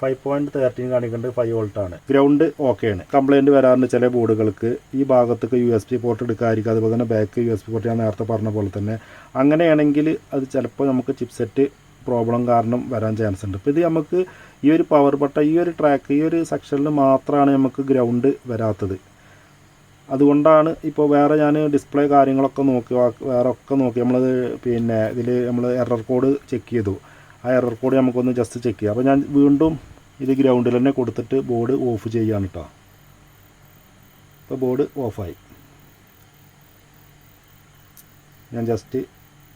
5.13 കാണിക്കേണ്ടത് 5 വോൾട്ടാണ്. ഗ്രൗണ്ട് ഓക്കെയാണ്. കംപ്ലയിൻറ്റ് വരാറുണ്ട് ചില ബോർഡുകൾക്ക് ഈ ഭാഗത്തേക്ക് USB പോർട്ട് എടുക്കാതിരിക്കും. അതുപോലെ തന്നെ ബാക്ക് USB പോർട്ട് ഞാൻ നേരത്തെ പറഞ്ഞ പോലെ തന്നെ. അങ്ങനെയാണെങ്കിൽ അത് ചിലപ്പോൾ നമുക്ക് ചിപ്സെറ്റ് പ്രോബ്ലം കാരണം വരാൻ ചാൻസ് ഉണ്ട്. ഇപ്പോൾ ഇത് നമുക്ക് ഈ ഒരു പവർ ബട്ടൺ ഈ ഒരു ട്രാക്ക് ഈ ഒരു സെക്ഷനിൽ മാത്രമാണ് നമുക്ക് ഗ്രൗണ്ട് വരാത്തത്. അതുകൊണ്ടാണ് ഇപ്പോൾ വേറെ ഞാൻ ഡിസ്പ്ലേ കാര്യങ്ങളൊക്കെ നോക്കി വേറെ ഒക്കെ നോക്കി നമ്മളത് ഇതിൽ നമ്മൾ എറർ കോഡ് ചെക്ക് ചെയ്തു. ആ എറർ കോഡ് നമുക്കൊന്ന് ജസ്റ്റ് ചെക്ക് ചെയ്യാം. അപ്പോൾ ഞാൻ വീണ്ടും ഇത് ഗ്രൗണ്ടിൽ തന്നെ കൊടുത്തിട്ട് ബോർഡ് ഓഫ് ചെയ്യാണ് കേട്ടോ. ഇപ്പോൾ ബോർഡ് ഓഫായി. ഞാൻ ജസ്റ്റ്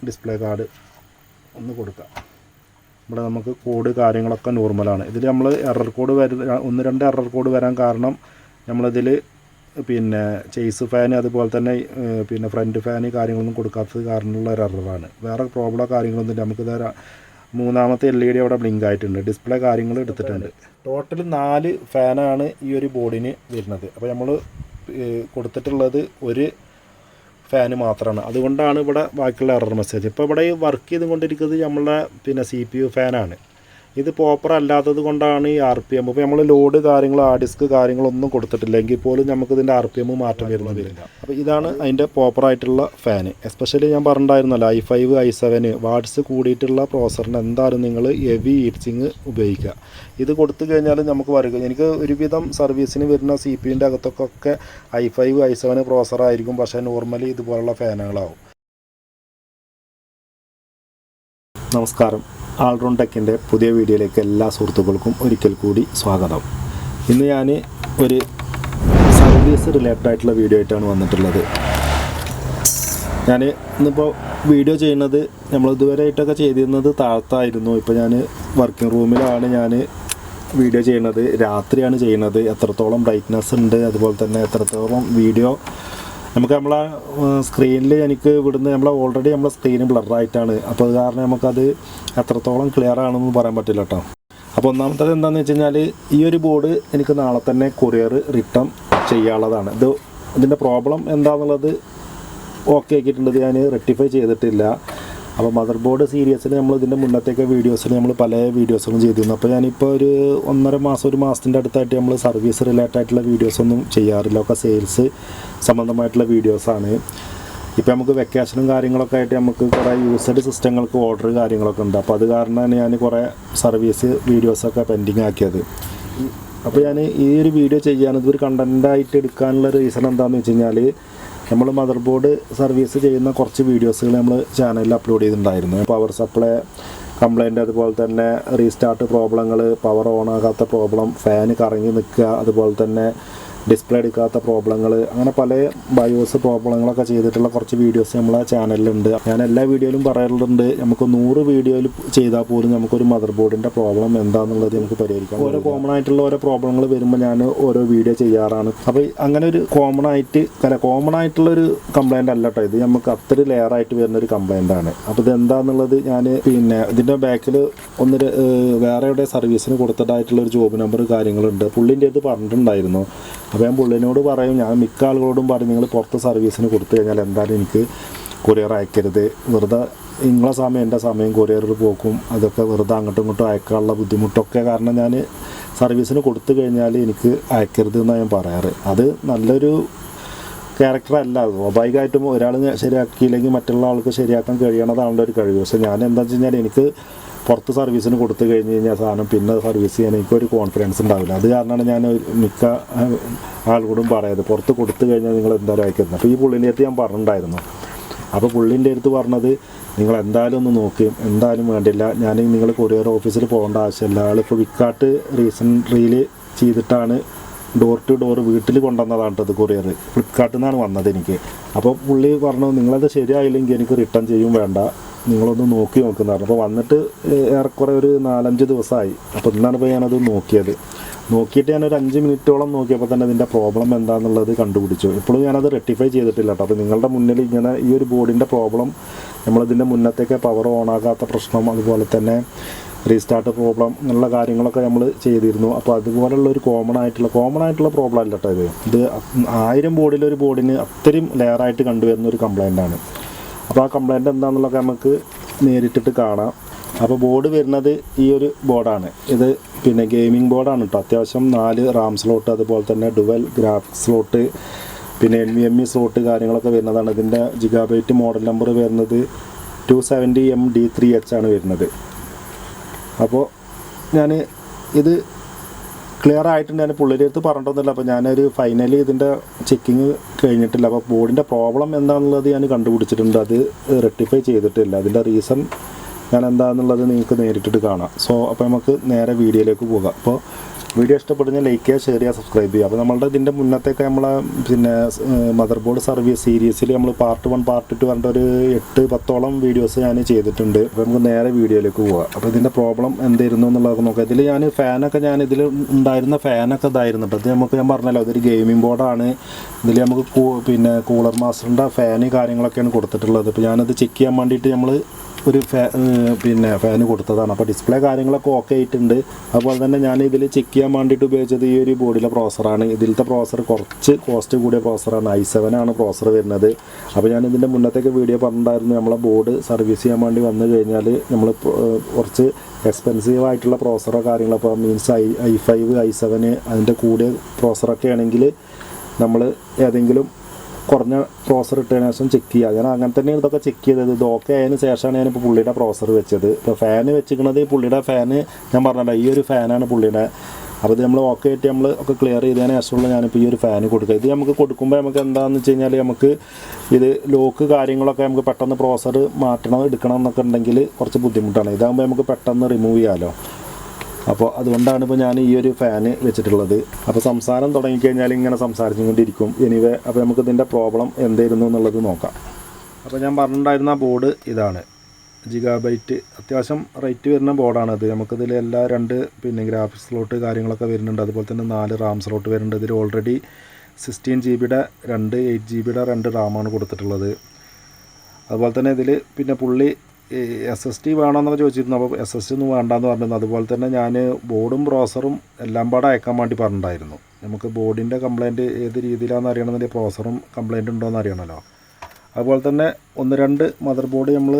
ഡിസ്പ്ലേ കാർഡ് ഒന്ന് കൊടുക്കാം. ഇവിടെ നമുക്ക് കോഡ് കാര്യങ്ങളൊക്കെ നോർമലാണ്. ഇതിൽ നമ്മൾ എറർ കോഡ് 1-2 എറർ കോഡ് വരാൻ കാരണം നമ്മളിതിൽ ചേസ് ഫാൻ അതുപോലെ തന്നെ ഫ്രണ്ട് ഫാൻ കാര്യങ്ങളൊന്നും കൊടുക്കാത്തത് കാരണമുള്ള ഒരു എററാണ്. വേറെ പ്രോബ്ലമോ കാര്യങ്ങളൊന്നും നമുക്കിത് മൂന്നാമത്തെ LED അവിടെ ബ്ലിങ്ക് ആയിട്ടുണ്ട്. ഡിസ്പ്ലേ കാര്യങ്ങൾ എടുത്തിട്ടുണ്ട്. ടോട്ടൽ 4 ഫാനാണ് ഈ ഒരു ബോർഡിന് വരുന്നത്. അപ്പോൾ നമ്മൾ കൊടുത്തിട്ടുള്ളത് ഒരു ഫാന് മാത്രമാണ്. അതുകൊണ്ടാണ് ഇവിടെ ബാക്കിയുള്ള എറർ മെസ്സേജ്. ഇപ്പോൾ ഇവിടെ വർക്ക് ചെയ്തുകൊണ്ടിരിക്കുന്നത് നമ്മളുടെ CPU ഫാനാണ്. ഇത് പ്രോപ്പർ അല്ലാത്തത് കൊണ്ടാണ് ഈ RPM. ഇപ്പോൾ നമ്മൾ ലോഡ് കാര്യങ്ങൾ ഡിസ്ക് കാര്യങ്ങളൊന്നും കൊടുത്തിട്ടില്ലെങ്കിൽ പോലും നമുക്കിതിൻ്റെ RPM മാറ്റം വരുന്നില്ല. അപ്പോൾ ഇതാണ് അതിൻ്റെ പ്രോപ്പറായിട്ടുള്ള ഫാന്. എസ്പെഷ്യലി ഞാൻ പറഞ്ഞിട്ടുണ്ടായിരുന്നല്ലോ i5 i7 വാട്ട്സ് കൂടിയിട്ടുള്ള പ്രോസറിന് എന്തായാലും നിങ്ങൾ ഹെവി ഹീറ്റ്സിങ് ഉപയോഗിക്കുക. ഇത് കൊടുത്തു കഴിഞ്ഞാൽ നമുക്ക് വരിക. എനിക്ക് ഒരുവിധം സർവീസിന് വരുന്ന CPUൻ്റെ അകത്തൊക്കെ i5 i7 പ്രോസറായിരിക്കും. പക്ഷേ നോർമലി ഇതുപോലുള്ള ഫാനുകളാവും. നമസ്കാരം. ആൾറൗണ്ട് ടെക്കിൻ്റെ പുതിയ വീഡിയോയിലേക്ക് എല്ലാ സുഹൃത്തുക്കൾക്കും ഒരിക്കൽ കൂടി സ്വാഗതം. ഇന്ന് ഞാൻ ഒരു സർവീസ് റിലേറ്റഡ് ആയിട്ടുള്ള വീഡിയോ ആയിട്ടാണ് വന്നിട്ടുള്ളത്. ഞാൻ ഇന്നിപ്പോൾ വീഡിയോ ചെയ്യുന്നത് നമ്മൾ ഇതുവരെയായിട്ടൊക്കെ ചെയ്തിരുന്നത് താഴത്തായിരുന്നു. ഇപ്പോൾ ഞാൻ വർക്കിംഗ് റൂമിലാണ് ഞാൻ വീഡിയോ ചെയ്യുന്നത്. രാത്രിയാണ് ചെയ്യുന്നത്. എത്രത്തോളം ബ്രൈറ്റ്നസ് ഉണ്ട് അതുപോലെ തന്നെ എത്രത്തോളം വീഡിയോ നമുക്ക് നമ്മളെ സ്ക്രീനിൽ എനിക്ക് ഇവിടുന്ന് ഓൾറെഡി നമ്മളെ സ്ക്രീന് ബ്ലറായിട്ടാണ്. അപ്പോൾ അത് കാരണം നമുക്കത് എത്രത്തോളം ക്ലിയർ ആണെന്ന് പറയാൻ പറ്റില്ല കേട്ടോ. അപ്പോൾ ഒന്നാമത്തത് എന്താണെന്ന് വെച്ച് കഴിഞ്ഞാൽ ഈ ഒരു ബോർഡ് എനിക്ക് നാളെ തന്നെ കൊറിയർ റിട്ടേൺ ചെയ്യാനുള്ളതാണ്. ഇതിൻ്റെ പ്രോബ്ലം എന്താണെന്നുള്ളത് ഓക്കെ ആക്കിയിട്ടുണ്ട്. ഞാൻ റെക്ടിഫൈ ചെയ്തിട്ടില്ല. അപ്പോൾ മദർ ബോർഡ് സീരീസിൽ നമ്മൾ ഇതിൻ്റെ മുന്നത്തേക്ക് വീഡിയോസിൽ നമ്മൾ പല വീഡിയോസുകളും ചെയ്തിരുന്നു. അപ്പോൾ ഞാനിപ്പോൾ ഒരു 1.5 മാസം 1 മാസത്തിൻ്റെ അടുത്തായിട്ട് നമ്മൾ സർവീസ് റിലേറ്റഡ് ആയിട്ടുള്ള വീഡിയോസൊന്നും ചെയ്യാറില്ല. ഒക്കെ സെയിൽസ് സംബന്ധമായിട്ടുള്ള വീഡിയോസാണ്. ഇപ്പോൾ നമുക്ക് വെക്കേഷനും കാര്യങ്ങളൊക്കെ ആയിട്ട് നമുക്ക് കുറേ യൂസ്ഡ് സിസ്റ്റങ്ങൾക്ക് ഓർഡർ കാര്യങ്ങളൊക്കെ ഉണ്ട്. അപ്പോൾ അത് കാരണമാണ് ഞാൻ കുറേ സർവീസ് വീഡിയോസൊക്കെ പെൻഡിങ് ആക്കിയത്. അപ്പോൾ ഞാൻ ഈ ഒരു വീഡിയോ ചെയ്യാൻ ഇതൊരു കണ്ടൻറ്റായിട്ട് എടുക്കാനുള്ള റീസൺ എന്താണെന്ന് വെച്ച് കഴിഞ്ഞാൽ നമ്മൾ മദർ ബോർഡ് സർവീസ് ചെയ്യുന്ന കുറച്ച് വീഡിയോസുകൾ നമ്മൾ ചാനലിൽ അപ്ലോഡ് ചെയ്തിട്ടുണ്ടായിരുന്നു. പവർ സപ്ലൈ കംപ്ലൈൻറ്റ് അതുപോലെ തന്നെ റീസ്റ്റാർട്ട് പ്രോബ്ലങ്ങൾ, പവർ ഓൺ ആകാത്ത പ്രോബ്ലം, ഫാന് കറങ്ങി നിൽക്കുക, അതുപോലെ തന്നെ ഡിസ്പ്ലേ എടുക്കാത്ത പ്രോബ്ലങ്ങൾ, അങ്ങനെ പല ബയോസ് പ്രോബ്ലങ്ങളൊക്കെ ചെയ്തിട്ടുള്ള കുറച്ച് വീഡിയോസ് നമ്മളെ ചാനലിലുണ്ട്. ഞാൻ എല്ലാ വീഡിയോയിലും പറയാറുണ്ട് നമുക്ക് 100 വീഡിയോയിൽ ചെയ്താൽ പോലും നമുക്കൊരു മദർ ബോർഡിൻ്റെ പ്രോബ്ലം എന്താണെന്നുള്ളത് നമുക്ക് പരിഹരിക്കാം. ഓരോ കോമൺ ആയിട്ടുള്ള ഓരോ പ്രോബ്ലങ്ങൾ വരുമ്പോൾ ഞാൻ ഓരോ വീഡിയോ ചെയ്യാറാണ്. അപ്പോൾ അങ്ങനെ ഒരു കോമൺ ആയിട്ടുള്ളൊരു കംപ്ലൈൻ്റ് അല്ല കേട്ടോ. ഇത് നമുക്ക് അത്ര ലെയറായിട്ട് വരുന്നൊരു കംപ്ലൈൻ്റ് ആണ്. അപ്പോൾ ഇത് എന്താണെന്നുള്ളത് ഞാൻ ഇതിൻ്റെ ബാക്കിൽ വേറെ എവിടെ സർവീസിന് കൊടുത്തതായിട്ടുള്ളൊരു ജോബ് നമ്പർ കാര്യങ്ങളുണ്ട്. പുള്ളിൻ്റെ അടുത്ത് പറഞ്ഞിട്ടുണ്ടായിരുന്നു. അപ്പോൾ ഞാൻ പുള്ളിനോട് പറയും, ഞാൻ മിക്ക ആളുകളോടും പറയും നിങ്ങൾ പുറത്ത് സർവീസിന് കൊടുത്തു കഴിഞ്ഞാൽ എന്തായാലും എനിക്ക് കൊറിയർ അയക്കരുത്. വെറുതെ നിങ്ങളെ സമയം എൻ്റെ സമയം കൊറിയർ പോക്കും അതൊക്കെ വെറുതെ അങ്ങോട്ടും ഇങ്ങോട്ടും അയക്കാനുള്ള ബുദ്ധിമുട്ടൊക്കെ കാരണം ഞാൻ സർവീസിന് കൊടുത്തു കഴിഞ്ഞാൽ എനിക്ക് അയക്കരുത് എന്നാണ് ഞാൻ പറയാറ്. അത് നല്ലൊരു ക്യാരക്ടറല്ല. സ്വാഭാവികമായിട്ടും ഒരാൾ ശരിയാക്കിയില്ലെങ്കിൽ മറ്റുള്ള ആൾക്ക് ശരിയാക്കാൻ കഴിയണതാണല്ലോ ഒരു കഴിവ്. പക്ഷേ ഞാൻ എന്താ വെച്ച് കഴിഞ്ഞാൽ എനിക്ക് പുറത്ത് സർവീസിന് കൊടുത്തു കഴിഞ്ഞ് കഴിഞ്ഞാൽ സാധനം പിന്നെ സർവീസ് ചെയ്യാൻ എനിക്കൊരു കോൺഫിഡൻസ് ഉണ്ടാവില്ല. അത് കാരണമാണ് ഞാൻ മിക്ക ആളുകളോടും പറയാത് പുറത്ത് കൊടുത്തു കഴിഞ്ഞാൽ നിങ്ങൾ എന്തായാലും അയക്കുന്നത്. അപ്പോൾ ഈ പുള്ളിൻ്റെ അടുത്ത് ഞാൻ പറഞ്ഞിട്ടുണ്ടായിരുന്നു. അപ്പോൾ പുള്ളിൻ്റെ അടുത്ത് പറഞ്ഞത് നിങ്ങൾ എന്തായാലും ഒന്ന് നോക്കി, എന്തായാലും വേണ്ടില്ല, നിങ്ങൾ കൊറിയർ ഓഫീസിൽ പോകേണ്ട ആവശ്യമില്ല. ആളിപ്പോൾ വിക്കാട്ട് റീൽ ചെയ്തിട്ടാണ് ഡോർ ടു ഡോർ വീട്ടിൽ കൊണ്ടുവന്നതാണ് കേട്ടത് കൊറിയർ. ഫ്ലിപ്കാർട്ടിൽ നിന്നാണ് വന്നത് എനിക്ക്. അപ്പോൾ പുള്ളി പറഞ്ഞു നിങ്ങളത് ശരിയായില്ലെങ്കിൽ എനിക്ക് റിട്ടേൺ ചെയ്യും വേണ്ട, നിങ്ങളൊന്ന് നോക്കി നോക്കുന്നതാണ്. അപ്പോൾ വന്നിട്ട് ഏറെക്കുറെ ഒരു 4-5 ദിവസമായി. അപ്പോൾ ഇന്നാണ് ഇപ്പോൾ ഞാനത് നോക്കിയിട്ട് ഞാനൊരു 5 മിനിറ്റോളം നോക്കിയപ്പോൾ തന്നെ ഇതിൻ്റെ പ്രോബ്ലം എന്താണെന്നുള്ളത് കണ്ടുപിടിച്ചു. ഇപ്പോഴും ഞാനത് റെക്ടിഫൈ ചെയ്തിട്ടില്ല കേട്ടോ. അപ്പോൾ നിങ്ങളുടെ മുന്നിൽ ഇങ്ങനെ ഈ ഒരു ബോർഡിൻ്റെ പ്രോബ്ലം നമ്മളിതിൻ്റെ മുന്നത്തേക്ക് പവർ ഓണാകാത്ത പ്രശ്നം അതുപോലെ തന്നെ റീസ്റ്റാർട്ട് പ്രോബ്ലം എന്നുള്ള കാര്യങ്ങളൊക്കെ നമ്മൾ ചെയ്തിരുന്നു. അപ്പോൾ അതുപോലുള്ളൊരു കോമൺ ആയിട്ടുള്ള പ്രോബ്ലം അല്ല കേട്ടോ ഇത് 1000 ബോർഡിലൊരു ബോർഡിന് അത്രയും ലെയറായിട്ട് കണ്ടുവരുന്ന ഒരു കംപ്ലൈൻ്റാണ്. അപ്പോൾ ആ കംപ്ലൈൻറ്റ് എന്താണെന്നുള്ളതൊക്കെ നമുക്ക് നേരിട്ടിട്ട് കാണാം. അപ്പോൾ ബോർഡ് വരുന്നത് ഈ ഒരു ബോർഡാണ്. ഇത് പിന്നെ ഗെയിമിംഗ് ബോർഡാണ് കേട്ടോ. അത്യാവശ്യം 4 റാം സ്ലോട്ട്, അതുപോലെ തന്നെ ഡുവൽ ഗ്രാഫിക്സ് സ്ലോട്ട്, പിന്നെ NVMe സ്ലോട്ട് കാര്യങ്ങളൊക്കെ വരുന്നതാണ്. ഇതിൻ്റെ ജിഗാബൈറ്റ് മോഡൽ നമ്പർ വരുന്നത് 270MD3H ആണ് വരുന്നത്. അപ്പോൾ ഞാൻ ഇത് ക്ലിയർ ആയിട്ടുണ്ട്. ഞാൻ പുള്ളിയുടെ അടുത്ത് പറഞ്ഞിട്ടൊന്നുമില്ല. അപ്പോൾ ഞാനൊരു ഫൈനലി ഇതിൻ്റെ ചെക്കിങ് കഴിഞ്ഞിട്ടില്ല. അപ്പോൾ ബോർഡിൻ്റെ പ്രോബ്ലം എന്താണെന്നുള്ളത് ഞാൻ കണ്ടുപിടിച്ചിട്ടുണ്ട്. അത് റെക്ടിഫൈ ചെയ്തിട്ടില്ല. അതിൻ്റെ റീസൺ ഞാൻ എന്താണെന്നുള്ളത് നിങ്ങൾക്ക് നേരിട്ടിട്ട് കാണാം. അപ്പോൾ നമുക്ക് നേരെ വീഡിയോയിലേക്ക് പോകാം. അപ്പോൾ വീഡിയോ ഇഷ്ടപ്പെടുന്ന ലൈക്ക് ചെയ്യുക, ഷെയർ ചെയ്യുക, സബ്സ്ക്രൈബ് ചെയ്യുക. അപ്പോൾ നമ്മളുടെ ഇതിൻ്റെ മുന്നത്തേക്ക് നമ്മളെ പിന്നെ മദർ ബോർഡ് സർവീസ് സീരീസിൽ നമ്മൾ പാർട്ട് 1 പാർട്ട് 2 പറഞ്ഞിട്ട് ഒരു 8-10ഓളം വീഡിയോസ് ഞാൻ ചെയ്തിട്ടുണ്ട്. അപ്പോൾ നമുക്ക് നേരെ വീഡിയോയിലേക്ക് പോകാം. അപ്പോൾ ഇതിൻ്റെ പ്രോബ്ലം എന്തായിരുന്നു എന്നുള്ളതൊക്കെ നോക്കാം. ഇതിൽ ഞാൻ ഫാനൊക്കെ ഇതിൽ ഉണ്ടായിരുന്ന ഫാനൊക്കെ ഇതായിരുന്നു കേട്ടോ. ഇത് നമുക്ക് ഞാൻ പറഞ്ഞല്ലോ, ഇതൊരു ഗെയിമിംഗ് ബോർഡാണ്. ഇതിൽ നമുക്ക് പിന്നെ കൂളർ മാസ്റ്ററിൻ്റെ ഫാന് കാര്യങ്ങളൊക്കെയാണ് കൊടുത്തിട്ടുള്ളത്. ഇപ്പോൾ ഞാനത് ചെക്ക് ചെയ്യാൻ വേണ്ടിയിട്ട് നമ്മൾ ഒരു ഫാന് കൊടുത്തതാണ്. അപ്പോൾ ഡിസ്പ്ലേ കാര്യങ്ങളൊക്കെ ഓക്കെ ആയിട്ടുണ്ട്. അതുപോലെ തന്നെ ഞാൻ ഇതിൽ ചെക്ക് ചെയ്യാൻ വേണ്ടിയിട്ട് ഉപയോഗിച്ചത് ഈ ഒരു ബോർഡിലെ പ്രോസറാണ്. ഇതിലത്തെ പ്രോസർ കുറച്ച് കോസ്റ്റ് കൂടിയ പ്രോസറാണ്. i7 ആണ് പ്രോസർ വരുന്നത്. അപ്പോൾ ഞാൻ ഇതിൻ്റെ മുന്നത്തേക്ക് വീഡിയോ പറഞ്ഞിട്ടുണ്ടായിരുന്നു, നമ്മളെ ബോർഡ് സർവീസ് ചെയ്യാൻ വേണ്ടി വന്നു കഴിഞ്ഞാൽ നമ്മൾ കുറച്ച് എക്സ്പെൻസീവ് ആയിട്ടുള്ള പ്രോസറോ കാര്യങ്ങളോ, അപ്പോൾ മീൻസ് i5 i7 അതിൻ്റെ കൂടിയ പ്രോസറൊക്കെ ആണെങ്കിൽ നമ്മൾ ഏതെങ്കിലും കുറഞ്ഞ പ്രോസർ ഇട്ടതിന് ശേഷം ചെക്ക് ചെയ്യുക. ഞാൻ അങ്ങനെ തന്നെയാണ് ഇതൊക്കെ ചെക്ക് ചെയ്തത്. ഇത് ഓക്കെ ആയതിന് ശേഷമാണ് ഞാനിപ്പോൾ പുള്ളിയുടെ പ്രോസർ വെച്ചത്. ഇപ്പോൾ ഫാന് വെച്ചിരിക്കുന്നത് പുള്ളിയുടെ ഫാന് ഞാൻ പറഞ്ഞല്ലോ, ഈ ഒരു ഫാനാണ് പുള്ളിയുടെ. അപ്പോൾ ഇത് നമ്മൾ ഓക്കെ ആയിട്ട് നമ്മൾ ഒക്കെ ക്ലിയർ ചെയ്തതിന് ശേഷമുള്ള ഞാനിപ്പോൾ ഈ ഒരു ഫാന് കൊടുക്കുക. ഇത് നമുക്ക് കൊടുക്കുമ്പോൾ നമുക്ക് എന്താണെന്ന് വെച്ച് കഴിഞ്ഞാൽ നമുക്ക് ഇത് ലോക്ക് കാര്യങ്ങളൊക്കെ നമുക്ക് പെട്ടെന്ന് പ്രോസർ മാറ്റണം എടുക്കണം എന്നൊക്കെ ഉണ്ടെങ്കിൽ കുറച്ച് ബുദ്ധിമുട്ടാണ്. ഇതാകുമ്പോൾ നമുക്ക് പെട്ടെന്ന് റിമൂവ് ചെയ്യാമല്ലോ. അപ്പോൾ അതുകൊണ്ടാണ് ഇപ്പോൾ ഞാൻ ഈ ഒരു ഫാന് വെച്ചിട്ടുള്ളത്. അപ്പോൾ സംസാരം തുടങ്ങിക്കഴിഞ്ഞാൽ ഇങ്ങനെ സംസാരിച്ചുകൊണ്ടിരിക്കും. എനിവേ, അപ്പോൾ നമുക്ക് ഇതിൻ്റെ പ്രോബ്ലം എന്തായിരുന്നു എന്നുള്ളത് നോക്കാം. അപ്പോൾ ഞാൻ പറഞ്ഞിട്ടുണ്ടായിരുന്ന ബോർഡ് ഇതാണ്, ജിഗാബൈറ്റ്. അത്യാവശ്യം റേറ്റ് വരുന്ന ബോർഡാണത്. നമുക്കിതിൽ എല്ലാ 2 ഗ്രാഫിക്സ് സ്ലോട്ട് കാര്യങ്ങളൊക്കെ വരുന്നുണ്ട്. അതുപോലെ തന്നെ 4 റാം സ്ലോട്ട് വരുന്നുണ്ട്. ഇതിൽ ഓൾറെഡി 16GB 8GB 2 റാമാണ് കൊടുത്തിട്ടുള്ളത്. അതുപോലെ തന്നെ ഇതിൽ പുള്ളി SSD വേണമെന്നൊക്കെ ചോദിച്ചിരുന്നു. അപ്പോൾ SSD ഒന്നും വേണ്ടെന്ന് പറഞ്ഞിരുന്നു. അതുപോലെ തന്നെ ഞാൻ ബോർഡും പ്രോസറും എല്ലാം പാടെ അയക്കാൻ വേണ്ടി പറഞ്ഞിട്ടുണ്ടായിരുന്നു. നമുക്ക് ബോർഡിൻ്റെ കംപ്ലയിൻറ്റ് ഏത് രീതിയിലാണെന്ന് അറിയണമെന്നുണ്ടെങ്കിൽ പ്രോസറും കംപ്ലയിൻറ്റ് ഉണ്ടോയെന്ന് അറിയണമല്ലോ. അതുപോലെ തന്നെ 1-2 മദർ ബോർഡ് നമ്മൾ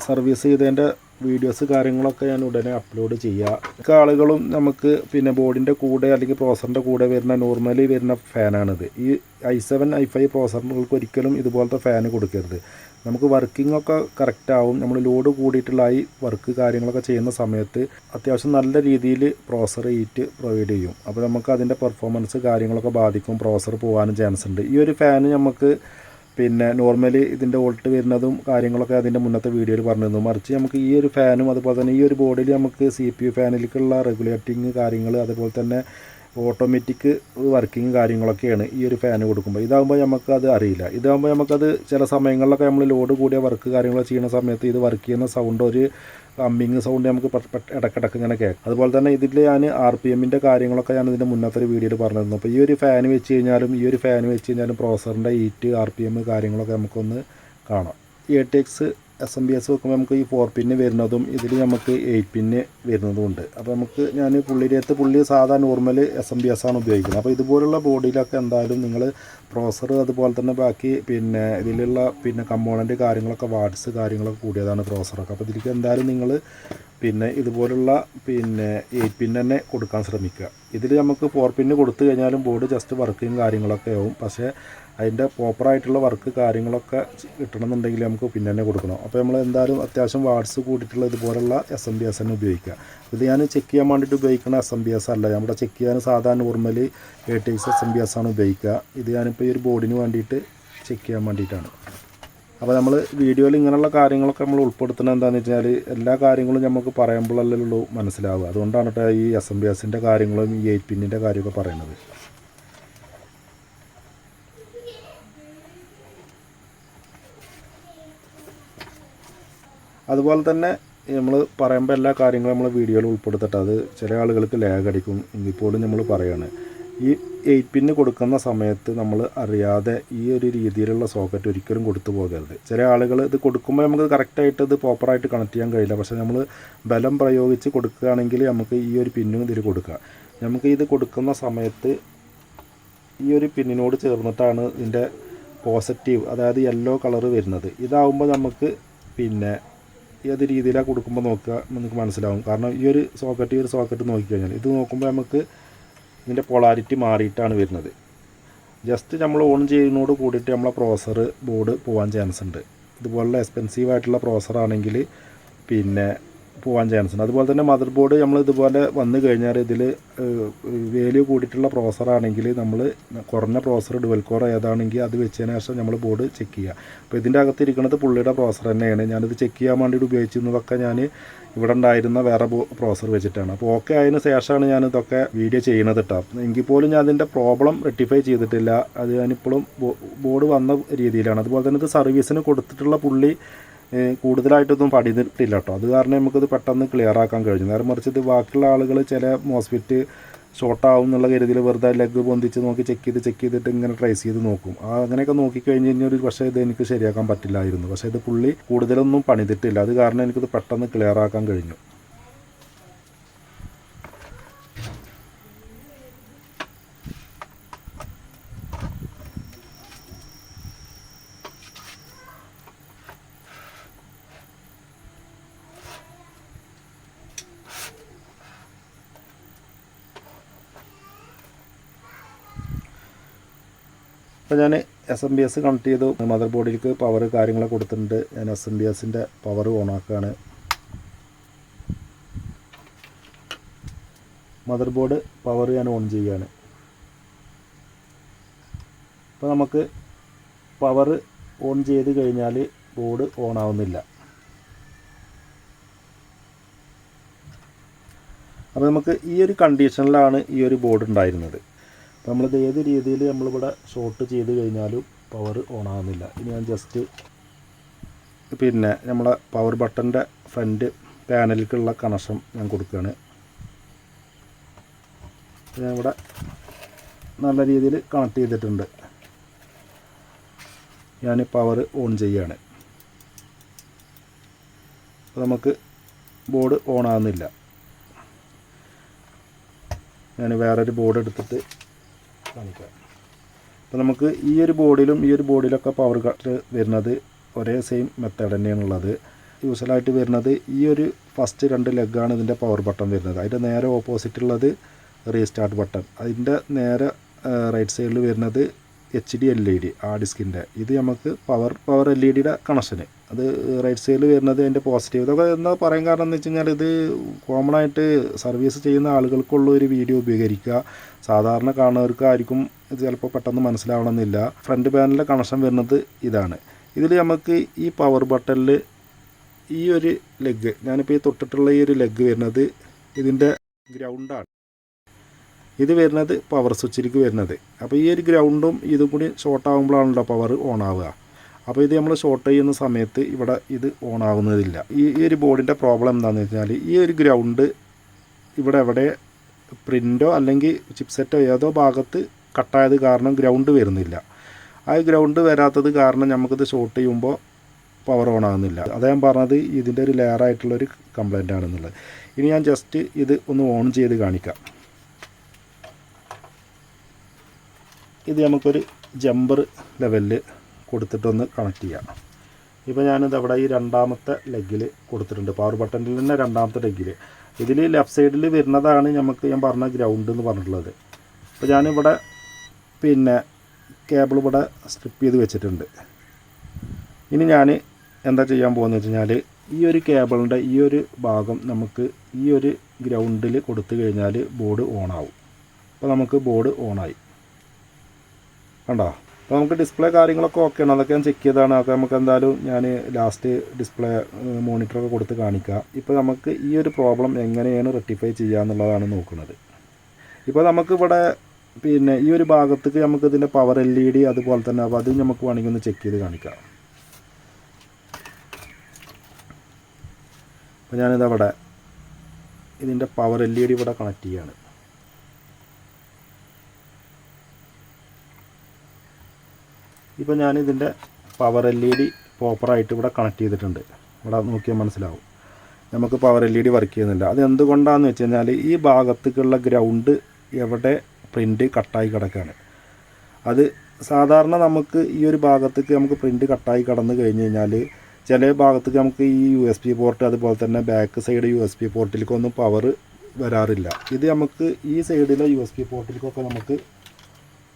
സർവീസ് ചെയ്തതിൻ്റെ വീഡിയോസ് കാര്യങ്ങളൊക്കെ ഞാൻ ഉടനെ അപ്ലോഡ് ചെയ്യുക. മിക്ക ആളുകളും നമുക്ക് ബോർഡിൻ്റെ കൂടെ അല്ലെങ്കിൽ പ്രോസറിൻ്റെ കൂടെ വരുന്ന നോർമലി വരുന്ന ഫാനാണിത്. ഈ i7 i5 പ്രോസറുകൾക്ക് ഒരിക്കലും ഇതുപോലത്തെ ഫാന് കൊടുക്കരുത്. നമുക്ക് വർക്കിംഗ് ഒക്കെ കറക്റ്റ് ആവും. നമ്മൾ ലോഡ് കൂടിയിട്ടുള്ള ഈ വർക്ക് കാര്യങ്ങളൊക്കെ ചെയ്യുന്ന സമയത്ത് അത്യാവശ്യം നല്ല രീതിയിൽ പ്രോസർ ഹീറ്റ് പ്രൊവൈഡ് ചെയ്യും. അപ്പോൾ നമുക്ക് അതിൻ്റെ പെർഫോമൻസ് കാര്യങ്ങളൊക്കെ ബാധിക്കും. പ്രോസർ പോകാനും ചാൻസ് ഉണ്ട്. ഈ ഒരു ഫാന് നമുക്ക് നോർമലി ഇതിൻ്റെ വോൾട്ട് വരുന്നതും കാര്യങ്ങളൊക്കെ അതിൻ്റെ മുന്നത്തെ വീഡിയോയിൽ പറഞ്ഞിരുന്നു. മറിച്ച് നമുക്ക് ഈ ഒരു ഫാനും അതുപോലെ തന്നെ ഈ ഒരു ബോർഡിൽ നമുക്ക് CPU ഫാനിലേക്കുള്ള റെഗുലേറ്റിംഗ് കാര്യങ്ങൾ, അതുപോലെ തന്നെ ഓട്ടോമാറ്റിക് വർക്കിംഗ് കാര്യങ്ങളൊക്കെയാണ് ഈ ഒരു ഫാന് കൊടുക്കുമ്പോൾ. ഇതാകുമ്പോൾ നമുക്കത് അറിയില്ല. ഇതാകുമ്പോൾ നമുക്കത് ചില സമയങ്ങളിലൊക്കെ നമ്മൾ ലോഡ് കൂടിയ വർക്ക് കാര്യങ്ങളൊക്കെ ചെയ്യുന്ന സമയത്ത് ഇത് വർക്ക് ചെയ്യുന്ന സൗണ്ട്, ഒരു അമ്മിങ് സൗണ്ട് നമുക്ക് ഇടക്കിടക്ക് ഇങ്ങനെ കേൾക്കും. അതുപോലെ തന്നെ ഇതിൽ ഞാൻ RPMൻ്റെ കാര്യങ്ങളൊക്കെ ഞാൻ ഇതിൻ്റെ മുന്നത്തെ ഒരു വീഡിയോയിൽ പറഞ്ഞിരുന്നു. അപ്പോൾ ഈ ഒരു ഫാന് വെച്ച് കഴിഞ്ഞാലും പ്രോസറിൻ്റെ ഹീറ്റ്, RPM കാര്യങ്ങളൊക്കെ നമുക്കൊന്ന് കാണാം. ATX SMBS വെക്കുമ്പോൾ നമുക്ക് ഈ 4 പിന്ന് വരുന്നതും ഇതിൽ നമുക്ക് 8 പിന്ന് വരുന്നതും ഉണ്ട്. അപ്പോൾ നമുക്ക് പുള്ളി സാധാ നോർമൽ SMBS ആണ് ഉപയോഗിക്കുന്നത്. അപ്പോൾ ഇതുപോലുള്ള ബോർഡിലൊക്കെ എന്തായാലും നിങ്ങൾ പ്രോസർ അതുപോലെ തന്നെ ബാക്കി ഇതിലുള്ള കമ്പോണൻറ്റ് കാര്യങ്ങളൊക്കെ വാട്ട്സ് കാര്യങ്ങളൊക്കെ കൂടിയതാണ് പ്രോസറൊക്കെ. അപ്പോൾ ഇതിലേക്ക് എന്തായാലും നിങ്ങൾ ഇതുപോലുള്ള 8 പിൻ തന്നെ കൊടുക്കാൻ ശ്രമിക്കുക. ഇതിൽ നമുക്ക് 4 പിന്ന് കൊടുത്തു കഴിഞ്ഞാലും ബോർഡ് ജസ്റ്റ് വർക്കിങ് കാര്യങ്ങളൊക്കെ ആവും. പക്ഷേ അതിൻ്റെ പ്രോപ്പറായിട്ടുള്ള വർക്ക് കാര്യങ്ങളൊക്കെ കിട്ടണമെന്നുണ്ടെങ്കിൽ നമുക്ക് പിന്നെ തന്നെ കൊടുക്കണം. അപ്പോൾ നമ്മൾ എന്തായാലും അത്യാവശ്യം വാട്ട്സ് കൂടിയിട്ടുള്ള ഇതുപോലുള്ള SMBS തന്നെ ഉപയോഗിക്കുക. ഇത് ഞാൻ ചെക്ക് ചെയ്യാൻ വേണ്ടിയിട്ട് ഉപയോഗിക്കുന്ന SMBS അല്ല. നമ്മുടെ ചെക്ക് ചെയ്യാൻ സാധാരണ നോർമലി ATX SMBS ആണ് ഉപയോഗിക്കുക. ഇത് ഞാനിപ്പോൾ ഈ ഒരു ബോർഡിന് വേണ്ടിയിട്ട് ചെക്ക് ചെയ്യാൻ വേണ്ടിയിട്ടാണ്. അപ്പോൾ നമ്മൾ വീഡിയോയിൽ ഇങ്ങനെയുള്ള കാര്യങ്ങളൊക്കെ നമ്മൾ ഉൾപ്പെടുത്തുന്നത് എന്താണെന്ന് വെച്ചാൽ എല്ലാ കാര്യങ്ങളും നമുക്ക് പറയുമ്പോഴല്ലേ ഉള്ളൂ മനസ്സിലാവുക. അതുകൊണ്ടാണ് കേട്ടോ ഈ SMBSൻ്റെ കാര്യങ്ങളും ഈ 8 പിന്നിൻ്റെ കാര്യമൊക്കെ പറയുന്നത്. അതുപോലെ തന്നെ നമ്മൾ പറയുമ്പോൾ എല്ലാ കാര്യങ്ങളും നമ്മൾ വീഡിയോയിൽ ഉൾപ്പെടുത്തിട്ട് അത് ചില ആളുകൾക്ക് ലാഗ് അടിക്കും. ഇപ്പോഴും നമ്മൾ പറയുകയാണ്, ഈ 8 പിന്ന് കൊടുക്കുന്ന സമയത്ത് നമ്മൾ അറിയാതെ ഈ ഒരു രീതിയിലുള്ള സോക്കറ്റ് ഒരിക്കലും കൊടുത്തു പോകരുത്. ചില ആളുകൾ ഇത് കൊടുക്കുമ്പോൾ നമുക്ക് കറക്റ്റായിട്ട് ഇത് പ്രോപ്പറായിട്ട് കണക്ട് ചെയ്യാൻ കഴിയില്ല. പക്ഷേ നമ്മൾ ബലം പ്രയോഗിച്ച് കൊടുക്കുകയാണെങ്കിൽ നമുക്ക് ഈ ഒരു പിന്നും ഇതിൽ കൊടുക്കുക. നമുക്ക് ഇത് കൊടുക്കുന്ന സമയത്ത് ഈ ഒരു പിന്നിനോട് ചേർന്നിട്ടാണ് ഇതിൻ്റെ പോസിറ്റീവ്, അതായത് യെല്ലോ കളർ വരുന്നത്. ഇതാവുമ്പോൾ നമുക്ക് ഏത് രീതിയിലാണ് കൊടുക്കുമ്പോൾ നോക്കുക നമുക്ക് മനസ്സിലാവും. കാരണം ഈ ഒരു സോക്കറ്റ് നോക്കിക്കഴിഞ്ഞാൽ ഇത് നോക്കുമ്പോൾ നമുക്ക് ഇതിൻ്റെ പൊളാരിറ്റി മാറിയിട്ടാണ് വരുന്നത്. ജസ്റ്റ് നമ്മൾ ഓൺ ചെയ്യുന്നതോട് കൂടിയിട്ട് നമ്മളെ പ്രോസസ്സർ ബോർഡ് പോകാൻ ചാൻസ് ഉണ്ട്. ഇതുപോലുള്ള എക്സ്പെൻസീവ് ആയിട്ടുള്ള പ്രോസസ്സർ ആണെങ്കിൽ പിന്നെ പോകാൻ ചാൻസ് ഉണ്ട്. അതുപോലെ തന്നെ മദർ ബോർഡ് നമ്മൾ ഇതുപോലെ വന്നു കഴിഞ്ഞാൽ ഇതിൽ വാല്യൂ കൂടിയിട്ടുള്ള പ്രോസസ്സറാണെങ്കിൽ നമ്മൾ കുറഞ്ഞ പ്രോസസ്സർ ഡുവൽ കോർ ഏതാണെങ്കിൽ അത് വെച്ചതിന് ശേഷം നമ്മൾ ബോർഡ് ചെക്ക് ചെയ്യുക. അപ്പോൾ ഇതിൻ്റെ അകത്തിരിക്കുന്നത് പുള്ളിയുടെ പ്രോസസ്സർ തന്നെയാണ്. ഞാനിത് ചെക്ക് ചെയ്യാൻ വേണ്ടിയിട്ട് ഉപയോഗിച്ചിരുന്നതൊക്കെ ഞാൻ ഇവിടെ ഉണ്ടായിരുന്ന വേറെ പ്രോസസ്സർ വെച്ചിട്ടാണ്. അപ്പോൾ ഓക്കെ ആയതിനു ശേഷമാണ് ഞാനിതൊക്കെ വീഡിയോ ചെയ്യുന്നത് കേട്ടോ. എങ്കിൽ പോലും ഞാൻ അതിൻ്റെ പ്രോബ്ലം റെക്ടിഫൈ ചെയ്തിട്ടില്ല. അത് ഞാനിപ്പോഴും ബോർഡ് വന്ന രീതിയിലാണ്. അതുപോലെ തന്നെ ഇത് സർവീസിന് കൊടുത്തിട്ടുള്ള പുള്ളി കൂടുതലായിട്ടൊന്നും പഠിച്ചിട്ടില്ല കേട്ടോ. അത് കാരണം നമുക്കിത് പെട്ടെന്ന് ക്ലിയർ ആക്കാൻ കഴിഞ്ഞു. നേരെ മറിച്ച് ഇത് ബാക്കിയുള്ള ആളുകൾ ചില മോസ്ഫെറ്റ് ഷോർട്ടാവും എന്നുള്ള കരുതിയിൽ വെറുതെ ലെഗ് പൊന്തിച്ച് നോക്കി ചെക്ക് ചെയ്തിട്ട് ഇങ്ങനെ ട്രേസ് ചെയ്ത് നോക്കും. അങ്ങനെയൊക്കെ നോക്കിക്കഴിഞ്ഞ് കഴിഞ്ഞാൽ പക്ഷേ ഇത് എനിക്ക് ശരിയാക്കാൻ പറ്റില്ലായിരുന്നു. പക്ഷേ ഇത് പുള്ളി കൂടുതലൊന്നും പണിതിട്ടില്ല. അത് കാരണം എനിക്കിത് പെട്ടെന്ന് ക്ലിയർ ആക്കാൻ കഴിഞ്ഞു. അപ്പോൾ ഞാൻ SMPS കണക്ട് ചെയ്തു. മദർ ബോർഡിലേക്ക് പവർ കാര്യങ്ങളൊക്കെ കൊടുത്തിട്ടുണ്ട്. ഞാൻ SMPSൻ്റെ പവർ ഓണാക്കുകയാണ്. മദർ ബോർഡ് പവർ ഞാൻ ഓൺ ചെയ്യുകയാണ്. അപ്പോൾ നമുക്ക് പവർ ഓൺ ചെയ്ത് കഴിഞ്ഞാൽ ബോർഡ് ഓൺ ആവുന്നില്ല. അപ്പോൾ നമുക്ക് ഈ ഒരു കണ്ടീഷനിലാണ് ഈ ഒരു ബോർഡ് ഉണ്ടായിരുന്നത്. അപ്പോൾ നമ്മളിത് ഏത് രീതിയിൽ നമ്മളിവിടെ ഷോർട്ട് ചെയ്ത് കഴിഞ്ഞാലും പവർ ഓൺ ആകുന്നില്ല. ഇനി ഞാൻ ജസ്റ്റ് പിന്നെ നമ്മളെ പവർ ബട്ടൻ്റെ ഫ്രണ്ട് പാനലിലേക്കുള്ള കണക്ഷൻ ഞാൻ കൊടുക്കുകയാണ്. ഞാൻ ഇവിടെ നല്ല രീതിയിൽ കണക്ട് ചെയ്തിട്ടുണ്ട്. ഞാൻ പവർ ഓൺ ചെയ്യുകയാണ്. അപ്പോൾ നമുക്ക് ബോർഡ് ഓൺ ആകുന്നില്ല. ഞാൻ വേറൊരു ബോർഡ് എടുത്തിട്ട് കാണിക്കാം. അപ്പോൾ നമുക്ക് ഈ ഒരു ബോർഡിലൊക്കെ പവർ കട്ട് വരുന്നത് ഒരേ സെയിം മെത്തേഡ് തന്നെയാണുള്ളത്. യൂസ്വലായിട്ട് വരുന്നത് ഈ ഒരു ഫസ്റ്റ് 2 ലെഗാണ് ഇതിൻ്റെ പവർ ബട്ടൺ വരുന്നത്. അതിൻ്റെ നേരെ ഓപ്പോസിറ്റുള്ളത് റീസ്റ്റാർട്ട് ബട്ടൺ. അതിൻ്റെ നേരെ റൈറ്റ് സൈഡിൽ വരുന്നത് HD LED ആ ഡിസ്കിൻ്റെ. ഇത് നമുക്ക് പവർ LEDയുടെ കണക്ഷന്. അത് റൈറ്റ് സൈഡിൽ വരുന്നത് അതിൻ്റെ പോസിറ്റീവ്. ഇതൊക്കെ എന്താ പറയാൻ കാരണം എന്ന് വെച്ച് കഴിഞ്ഞാൽ ഇത് കോമൺ ആയിട്ട് സർവീസ് ചെയ്യുന്ന ആളുകൾക്കുള്ള ഒരു വീഡിയോ ഉപകരിക്കുക. സാധാരണ കാണുന്നവർക്കായിരിക്കും ഇത് ചിലപ്പോൾ പെട്ടെന്ന് മനസ്സിലാവണമെന്നില്ല. ഫ്രണ്ട് പാനലിലെ കണക്ഷൻ വരുന്നത് ഇതാണ്. ഇതിൽ നമുക്ക് ഈ പവർ ബട്ടണിൽ ഈ ഒരു ലെഗ്, ഞാനിപ്പോൾ ഈ തൊട്ടിട്ടുള്ള ഈ ഒരു ലെഗ് വരുന്നത് ഇതിൻ്റെ ഗ്രൗണ്ടാണ്. ഇത് വരുന്നത് പവർ സ്വിച്ചിലേക്ക് വരുന്നത്. അപ്പോൾ ഈ ഒരു ഗ്രൗണ്ടും ഇതും കൂടി ഷോർട്ട് ആകുമ്പോഴാണല്ലോ പവർ ഓൺ ആവുക. അപ്പോൾ ഇത് നമ്മൾ ഷോർട്ട് ചെയ്യുന്ന സമയത്ത് ഇവിടെ ഇത് ഓൺ ആവുന്നതില്ല. ഈ ഒരു ബോർഡിൻ്റെ പ്രോബ്ലം എന്താണെന്ന് വെച്ചാൽ ഈ ഒരു ഗ്രൗണ്ട് ഇവിടെ എവിടെ പ്രിൻ്റോ അല്ലെങ്കിൽ ചിപ്സെറ്റോ ഏതോ ഭാഗത്ത് കട്ടായത് കാരണം ഗ്രൗണ്ട് വരുന്നില്ല. ആ ഗ്രൗണ്ട് വരാത്തത് കാരണം നമുക്കിത് ഷോർട്ട് ചെയ്യുമ്പോൾ പവർ ഓൺ ആകുന്നില്ല. അതാ ഞാൻ പറഞ്ഞത് ഇതിൻ്റെ ഒരു ലെയറായിട്ടുള്ളൊരു കംപ്ലൈൻ്റ് ആണെന്നുള്ളത്. ഇനി ഞാൻ ജസ്റ്റ് ഇത് ഒന്ന് ഓൺ ചെയ്ത് കാണിക്കാം. ഇത് നമുക്കൊരു ജമ്പർ ലെവലിൽ കൊടുത്തിട്ടൊന്ന് കണക്ട് ചെയ്യാം. ഇപ്പോൾ ഞാനിത് അവിടെ ഈ 2ാമത്തെ ലെഗിൽ കൊടുത്തിട്ടുണ്ട്. പവർ ബട്ടണിൽ തന്നെ 2ാമത്തെ ലെഗിൽ. ഇതിൽ ലെഫ്റ്റ് സൈഡിൽ വരുന്നതാണ് നമുക്ക് ഞാൻ പറഞ്ഞ ഗ്രൗണ്ട് എന്ന് പറഞ്ഞിട്ടുള്ളത്. അപ്പോൾ ഞാനിവിടെ പിന്നെ കേബിൾ ഇവിടെ സ്ട്രിപ്പ് ചെയ്ത് വെച്ചിട്ടുണ്ട്. ഇനി ഞാൻ എന്താ ചെയ്യാൻ പോകുന്നത് വെച്ച് കഴിഞ്ഞാൽ ഈ ഒരു കേബിളിൻ്റെ ഈ ഒരു ഭാഗം നമുക്ക് ഈ ഒരു ഗ്രൗണ്ടിൽ കൊടുത്തു കഴിഞ്ഞാൽ ബോർഡ് ഓണാവും. അപ്പോൾ നമുക്ക് ബോർഡ് ഓണായി കണ്ടോ. അപ്പോൾ നമുക്ക് ഡിസ്പ്ലേ കാര്യങ്ങളൊക്കെ ഓക്കെയാണ്. അതൊക്കെ ഞാൻ ചെക്ക് ചെയ്തതാണ്. അതൊക്കെ നമുക്ക് എന്തായാലും ഞാൻ ലാസ്റ്റ് ഡിസ്പ്ലേ മോണിറ്ററൊക്കെ കൊടുത്ത് കാണിക്കാം. ഇപ്പോൾ നമുക്ക് ഈ ഒരു പ്രോബ്ലം എങ്ങനെയാണ് റെക്ടിഫൈ ചെയ്യുക എന്നുള്ളതാണ് നോക്കുന്നത്. ഇപ്പോൾ നമുക്കിവിടെ പിന്നെ ഈ ഒരു ഭാഗത്തേക്ക് നമുക്ക് ഇതിൻ്റെ പവർ LED അതുപോലെ തന്നെ അപ്പോൾ അത് നമുക്ക് വേണമെങ്കിൽ ഒന്ന് ചെക്ക് ചെയ്ത് കാണിക്കാം. അപ്പോൾ ഞാനിതവിടെ ഇതിൻ്റെ പവർ LED ഇവിടെ കണക്ട് ചെയ്യുകയാണ്. ഇപ്പോൾ ഞാനിതിൻ്റെ പവർ LED പ്രോപ്പറായിട്ട് ഇവിടെ കണക്ട് ചെയ്തിട്ടുണ്ട്. ഇവിടെ നോക്കിയാൽ മനസ്സിലാവും നമുക്ക് പവർ LED വർക്ക് ചെയ്യുന്നില്ല. അത് എന്തുകൊണ്ടാണെന്ന് വെച്ച് കഴിഞ്ഞാൽ ഈ ഭാഗത്തേക്കുള്ള ഗ്രൗണ്ട് എവിടെ പ്രിൻ്റ് കട്ടായി കിടക്കുകയാണ്. അത് സാധാരണ നമുക്ക് ഈ ഒരു ഭാഗത്തേക്ക് നമുക്ക് പ്രിൻ്റ് കട്ടായി കടന്നു കഴിഞ്ഞ് കഴിഞ്ഞാൽ ചില ഭാഗത്തേക്ക് നമുക്ക് ഈ USB പോർട്ട് അതുപോലെ തന്നെ ബാക്ക് സൈഡ് USB പോർട്ടിലേക്കൊന്നും പവർ വരാറില്ല. ഇത് നമുക്ക് ഈ സൈഡിലെ USB പോർട്ടിലേക്കൊക്കെ നമുക്ക്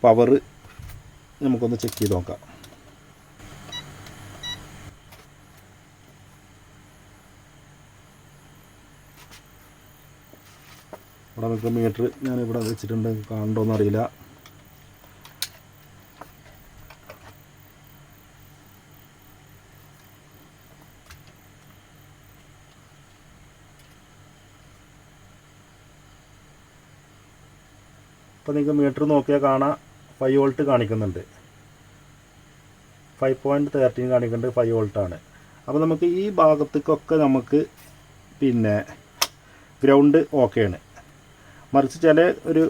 പവർ നമുക്കൊന്ന് ചെക്ക് ചെയ്ത് നോക്കാം. ഇവിടെ നമുക്ക് മീറ്റർ ഞാനിവിടെ വെച്ചിട്ടുണ്ട്, കാണണ്ടോയെന്നറിയില്ല. അപ്പോൾ നിങ്ങൾക്ക് മീറ്റർ നോക്കിയാൽ കാണാം 5 വോൾട്ട് കാണിക്കുന്നുണ്ട്, 5.13 കാണിക്കുന്നുണ്ട്, 5 വോൾട്ടാണ്. അപ്പോൾ നമുക്ക് ഈ ഭാഗത്തേക്കൊക്കെ നമുക്ക് പിന്നെ ഗ്രൗണ്ട് ഓക്കെയാണ്. മറിച്ച് ചില ഒരു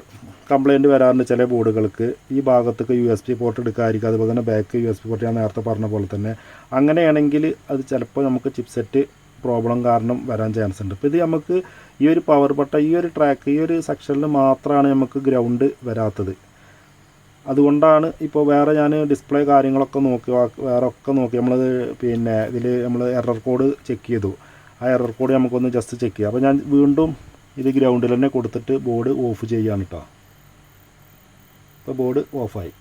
കംപ്ലയിൻറ്റ് വരാറുണ്ട് ചില ബോർഡുകൾക്ക് ഈ ഭാഗത്തേക്ക് USB പോർട്ട് എടുക്കാതിരിക്കുക, അതുപോലെ തന്നെ ബാക്ക് USB പോർട്ട് ഞാൻ നേരത്തെ പറഞ്ഞ പോലെ തന്നെ. അങ്ങനെയാണെങ്കിൽ അത് ചിലപ്പോൾ നമുക്ക് ചിപ്സെറ്റ് പ്രോബ്ലം കാരണം വരാൻ ചാൻസ് ഉണ്ട്. ഇപ്പോൾ ഇത് നമുക്ക് ഈ ഒരു പവർ ബട്ടൺ ഈ ഒരു ട്രാക്ക് ഈ ഒരു സെക്ഷനിൽ മാത്രമാണ് നമുക്ക് ഗ്രൗണ്ട് വരാത്തത്. അതുകൊണ്ടാണ് ഇപ്പോൾ വേറെ ഞാൻ ഡിസ്പ്ലേ കാര്യങ്ങളൊക്കെ നോക്കി വേറെ ഒക്കെ നോക്കി നമ്മളത് പിന്നെ ഇതിൽ നമ്മൾ എറർ കോഡ് ചെക്ക് ചെയ്തു. ആ എറർ കോഡ് നമുക്കൊന്ന് ജസ്റ്റ് ചെക്ക് ചെയ്യാം. അപ്പോൾ ഞാൻ വീണ്ടും ഇത് ഗ്രൗണ്ടിൽ തന്നെ കൊടുത്തിട്ട് ബോർഡ് ഓഫ് ചെയ്യാണ് കേട്ടോ. ഇപ്പോൾ ബോർഡ് ഓഫായി.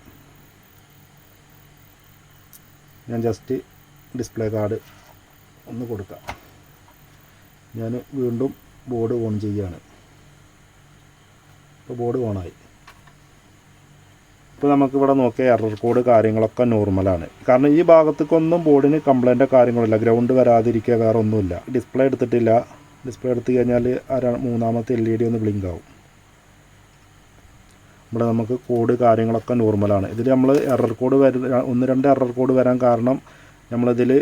ഞാൻ ജസ്റ്റ് ഡിസ്പ്ലേ കാർഡ് ഒന്ന് കൊടുക്കാം. ഞാൻ വീണ്ടും ബോർഡ് ഓൺ ചെയ്യുകയാണ്. ഇപ്പോൾ ബോർഡ് ഓണായി. ഇപ്പോൾ നമുക്കിവിടെ നോക്കിയാൽ എറർ കോഡ് കാര്യങ്ങളൊക്കെ നോർമലാണ്. കാരണം ഈ ഭാഗത്തേക്കൊന്നും ബോർഡിന് കംപ്ലൈൻറ്റോ കാര്യങ്ങളില്ല, ഗ്രൗണ്ട് വരാതിരിക്കുക വേറെ ഒന്നുമില്ല. ഡിസ്പ്ലേ എടുത്തിട്ടില്ല. ഡിസ്പ്ലേ എടുത്തു കഴിഞ്ഞാൽ മൂന്നാമത്തെ LED ഒന്ന് ബ്ലിങ്ക് ആവും. ഇവിടെ നമുക്ക് കോഡ് കാര്യങ്ങളൊക്കെ നോർമലാണ്. ഇതിൽ നമ്മൾ എറർ കോഡ് 1-2 എറർ കോഡ് വരാൻ കാരണം നമ്മളിതിൽ